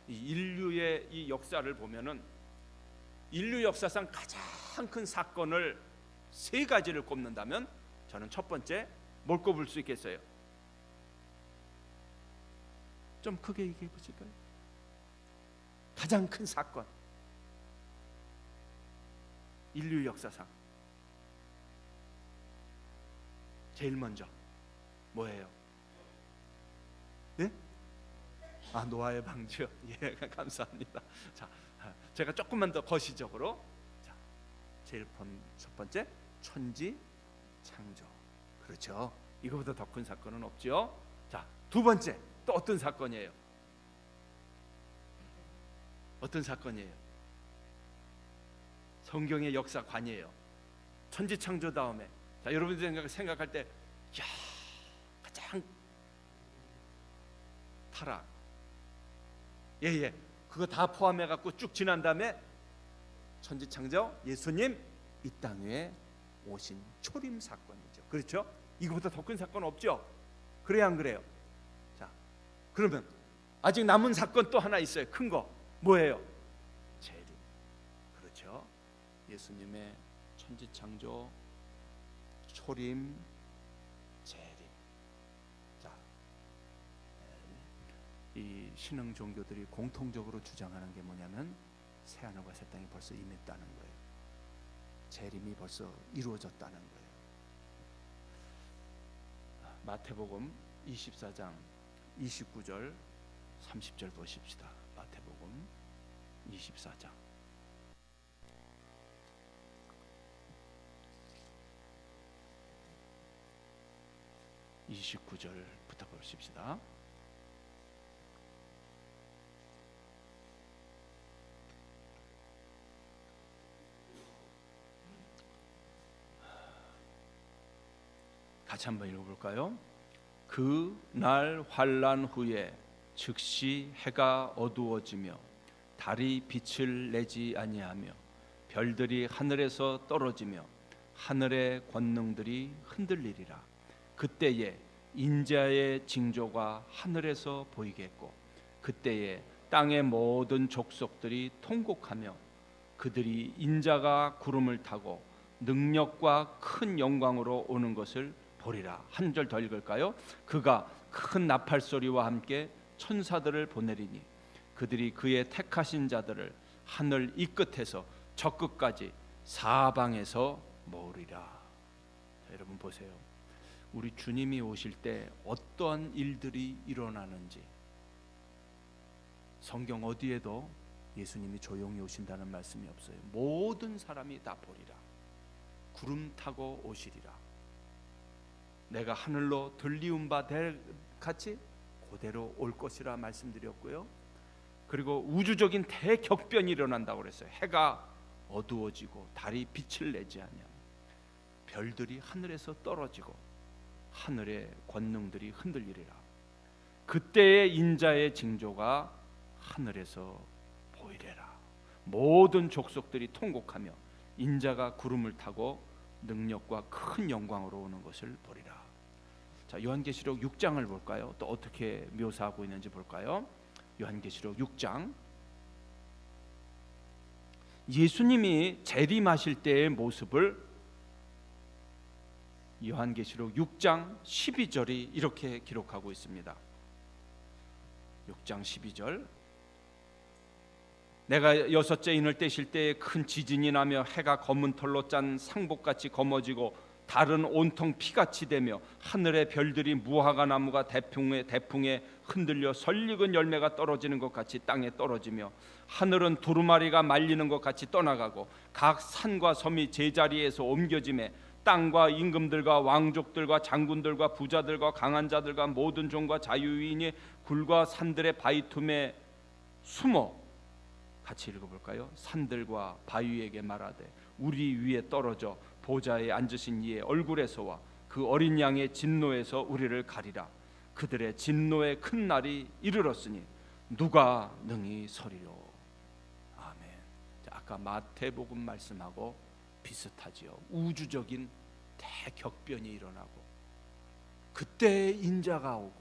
이 인류의 이 역사를 보면은 인류 역사상 가장 큰 사건을 세 가지를 꼽는다면 저는 첫 번째 뭘 꼽을 수 있겠어요? 좀 크게 얘기해 보실까요? 가장 큰 사건, 인류 역사상 제일 먼저 뭐예요? 네? 아, 노아의 방주요. 예, 감사합니다. 자, 제가 조금만 더 거시적으로, 자, 제일 첫 번째 천지 창조. 그렇죠. 이거보다 더 큰 사건은 없죠. 자, 두 번째 또 어떤 사건이에요? 어떤 사건이에요? 성경의 역사관이에요. 천지 창조 다음에, 자, 여러분들 생각할 때, 야, 가장 타락, 예, 그거 다 포함해 갖고 쭉 지난 다음에 천지 창조, 예수님 이 땅 위에 오신 초림 사건이죠. 그렇죠? 이거보다 더 큰 사건 없죠? 그래야 안 그래요? 자, 그러면 아직 남은 사건 또 하나 있어요. 큰 거 뭐예요? 재림. 그렇죠? 예수님의 천지 창조, 초림, 재림. 자, 이 신흥 종교들이 공통적으로 주장하는 게 뭐냐면 새 하늘과 새 땅이 벌써 임했다는 거예요. 재림이 벌써 이루어졌다는 거예요. 마태복음 24장 29절 30절 보십시다. 마태복음 24장 29절부터 보십시다. 같이 한번 읽어볼까요? 그 날 환난 후에 즉시 해가 어두워지며 달이 빛을 내지 아니하며 별들이 하늘에서 떨어지며 하늘의 권능들이 흔들리리라. 그때에 인자의 징조가 하늘에서 보이겠고 그때에 땅의 모든 족속들이 통곡하며 그들이 인자가 구름을 타고 능력과 큰 영광으로 오는 것을 보리라. 한 절 더 읽을까요? 그가 큰 나팔 소리와 함께 천사들을 보내리니 그들이 그의 택하신 자들을 하늘 이 끝에서 저 끝까지 사방에서 모으리라. 자, 여러분 보세요. 우리 주님이 오실 때 어떠한 일들이 일어나는지 성경 어디에도 예수님이 조용히 오신다는 말씀이 없어요. 모든 사람이 다 보리라. 구름 타고 오시리라. 내가 하늘로 들리운 바 같이 그대로 올 것이라 말씀드렸고요. 그리고 우주적인 대격변이 일어난다고 그랬어요. 해가 어두워지고 달이 빛을 내지 않냐. 별들이 하늘에서 떨어지고 하늘의 권능들이 흔들리리라. 그때의 인자의 징조가 하늘에서 보이리라. 모든 족속들이 통곡하며 인자가 구름을 타고 능력과 큰 영광으로 오는 것을 보리라. 자, 요한계시록 6장을 볼까요? 또 어떻게 묘사하고 있는지 볼까요? 요한계시록 6장. 예수님이 재림하실 때의 모습을 요한계시록 6장 12절이 이렇게 기록하고 있습니다. 6장 12절. 내가 여섯째 인을 떼실 때에 큰 지진이 나며 해가 검은 털로 짠 상복같이 검어지고 달은 온통 피같이 되며 하늘의 별들이 무화과 나무가 대풍에 흔들려 설익은 열매가 떨어지는 것 같이 땅에 떨어지며 하늘은 두루마리가 말리는 것 같이 떠나가고 각 산과 섬이 제자리에서 옮겨짐에 땅과 임금들과 왕족들과 장군들과 부자들과 강한 자들과 모든 종과 자유인이 굴과 산들의 바위 틈에 숨어, 같이 읽어볼까요? 산들과 바위에게 말하되 우리 위에 떨어져 보좌에 앉으신 이의 얼굴에서와 그 어린 양의 진노에서 우리를 가리라. 그들의 진노의 큰 날이 이르렀으니 누가 능히 서리요. 아멘. 자, 아까 마태복음 말씀하고 비슷하지요. 우주적인 대격변이 일어나고 그때 인자가 오고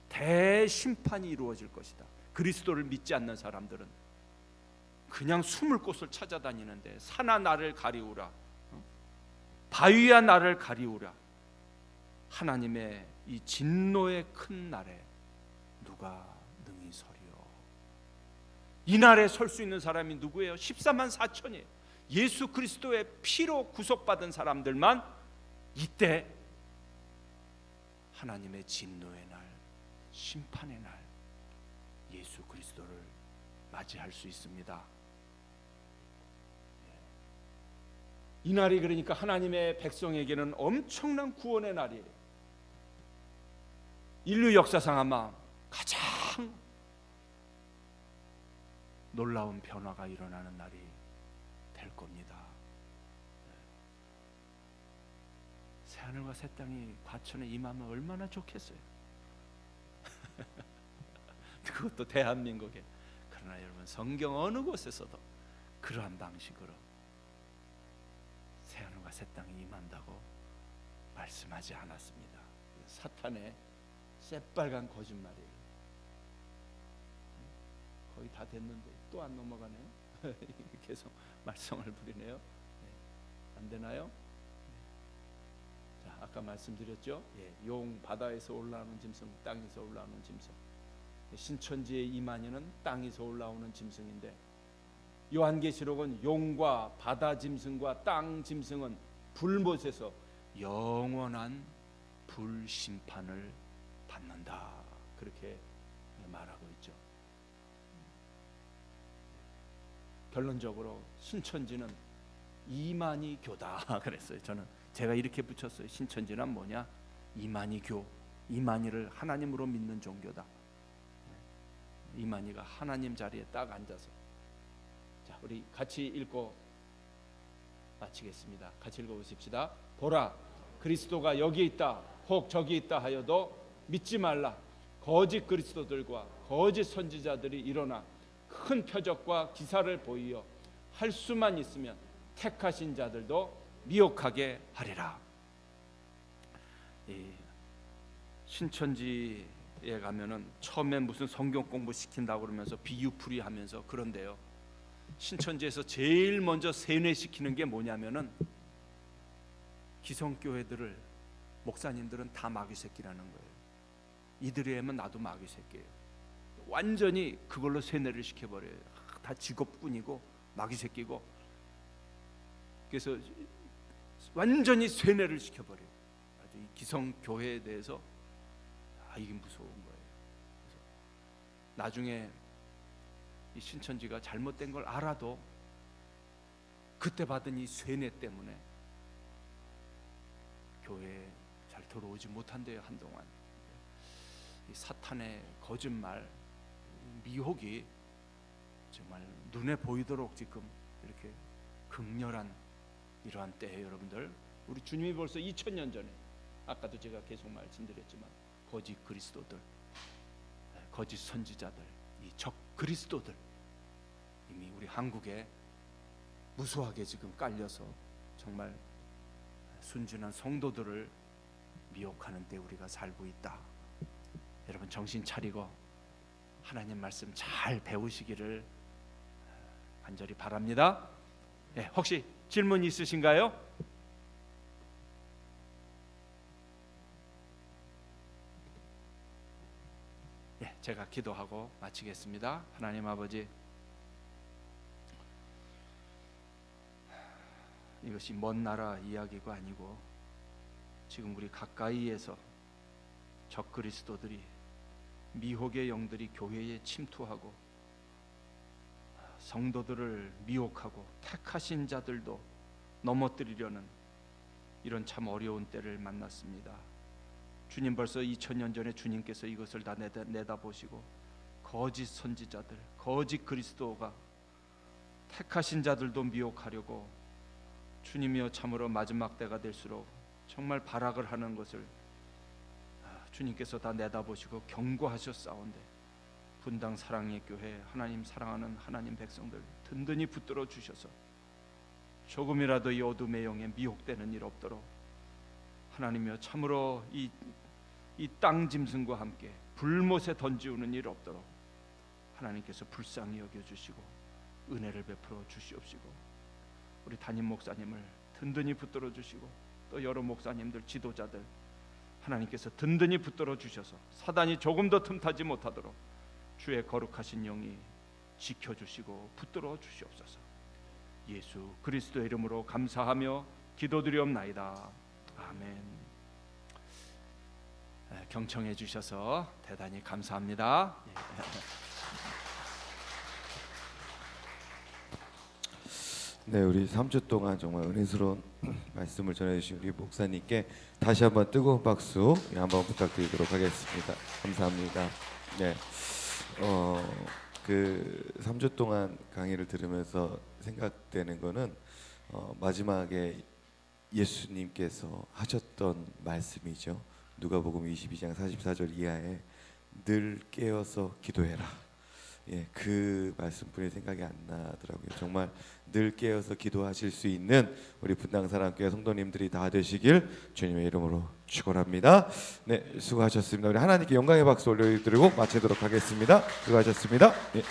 대심판이 이루어질 것이다. 그리스도를 믿지 않는 사람들은 그냥 숨을 곳을 찾아다니는데 산아 나를 가리우라, 바위야 나를 가리우라. 하나님의 이 진노의 큰 날에 누가 능히 서리요. 이 날에 설 수 있는 사람이 누구예요? 14만 4천이에요. 예수 그리스도의 피로 구속받은 사람들만 이때 하나님의 진노의 날, 심판의 날, 예수 그리스도를 맞이할 수 있습니다. 이 날이 그러니까 하나님의 백성에게는 엄청난 구원의 날이에요. 인류 역사상 아마 가장 놀라운 변화가 일어나는 날이 될 겁니다. 새하늘과 새 땅이 과천에 임하면 얼마나 좋겠어요. 그것도 대한민국에. 그러나 여러분, 성경 어느 곳에서도 그러한 방식으로 새하늘과 새 땅이 임한다고 말씀하지 않았습니다. 사탄의 새빨간 거짓말이에요. 거의 다 됐는데 또 안 넘어가네요. 계속 말썽을 부리네요. 안 되나요? 자, 아까 말씀드렸죠. 용 바다에서 올라오는 짐승, 땅에서 올라오는 짐승. 신천지의 이만희는 땅에서 올라오는 짐승인데, 요한계시록은 용과 바다 짐승과 땅 짐승은 불못에서 영원한 불심판을 받는다, 그렇게 말하고 있죠. 결론적으로 신천지는 이만희 교다 그랬어요. 제가 이렇게 붙였어요. 신천지는 뭐냐? 이만희 교, 이만희를 하나님으로 믿는 종교다. 이만희가 하나님 자리에 딱 앉아서. 자, 우리 같이 읽고 마치겠습니다. 같이 읽어보십시다. 보라, 그리스도가 여기 있다, 혹 저기 있다 하여도 믿지 말라. 거짓 그리스도들과 거짓 선지자들이 일어나 큰 표적과 기사를 보이어 할 수만 있으면 택하신 자들도 미혹하게 하리라. 이 신천지에 가면은 처음에 무슨 성경 공부 시킨다고 그러면서 비유풀이 하면서 그런데요, 신천지에서 제일 먼저 세뇌시키는 게 뭐냐면은 기성교회들을, 목사님들은 다 마귀 새끼라는 거예요. 이들이 하면 나도 마귀 새끼예요. 완전히 그걸로 세뇌를 시켜버려요. 다 직업군이고 마귀 새끼고. 그래서 완전히 세뇌를 시켜버려요. 아주 이 기성교회에 대해서 이게 무서운 거예요. 그래서 나중에 이 신천지가 잘못된 걸 알아도 그때 받은 이 세뇌 때문에 교회에 잘 들어오지 못한대요, 한동안. 이 사탄의 거짓말, 미혹이 정말 눈에 보이도록 지금 이렇게 극렬한 이러한 때에 여러분들, 우리 주님이 벌써 2000년 전에, 아까도 제가 계속 말씀드렸지만, 거짓 그리스도들, 거짓 선지자들, 이 적 그리스도들 이미 우리 한국에 무수하게 지금 깔려서 정말 순진한 성도들을 미혹하는 때 우리가 살고 있다. 여러분, 정신 차리고 하나님 말씀 잘 배우시기를 간절히 바랍니다. 혹시 질문 있으신가요? 제가 기도하고 마치겠습니다. 하나님 아버지, 이것이 먼 나라 이야기가 아니고 지금 우리 가까이에서 적그리스도들이, 미혹의 영들이 교회에 침투하고 성도들을 미혹하고 택하신 자들도 넘어뜨리려는 이런 참 어려운 때를 만났습니다. 주님, 벌써 2000년 전에 주님께서 이것을 다 내다보시고 거짓 선지자들, 거짓 그리스도가 택하신 자들도 미혹하려고 주님이여 참으로 마지막 때가 될수록 정말 발악을 하는 것을 주님께서 다 내다보시고 경고하셨사온데, 분당 사랑의 교회, 하나님 사랑하는 하나님 백성들 든든히 붙들어 주셔서 조금이라도 이 어둠의 영에 미혹되는 일 없도록 하나님이여 참으로 이 땅 짐승과 함께 불못에 던지우는 일 없도록 하나님께서 불쌍히 여겨주시고 은혜를 베풀어 주시옵시고, 우리 담임 목사님을 든든히 붙들어 주시고 또 여러 목사님들, 지도자들 하나님께서 든든히 붙들어 주셔서 사단이 조금 더 틈타지 못하도록 주의 거룩하신 영이 지켜주시고 붙들어 주시옵소서. 예수 그리스도의 이름으로 감사하며 기도드리옵나이다. 아멘. 경청해 주셔서 대단히 감사합니다. 네, 우리 3주 동안 정말 은혜스러운 말씀을 전해주신 우리 목사님께 다시 한번 뜨거운 박수 한번 부탁드리도록 하겠습니다. 감사합니다. 네, 그 3주 동안 강의를 들으면서 생각되는 거는 마지막에 예수님께서 하셨던 말씀이죠. 누가복음 22장 44절 이하에 늘 깨어서 기도해라. 예, 그 말씀뿐이 생각이 안 나더라고요. 정말 늘 깨어서 기도하실 수 있는 우리 분당사랑교회 성도님들이 다 되시길 주님의 이름으로 축원합니다. 네, 수고하셨습니다. 우리 하나님께 영광의 박수 올려드리고 마치도록 하겠습니다. 수고하셨습니다. 예.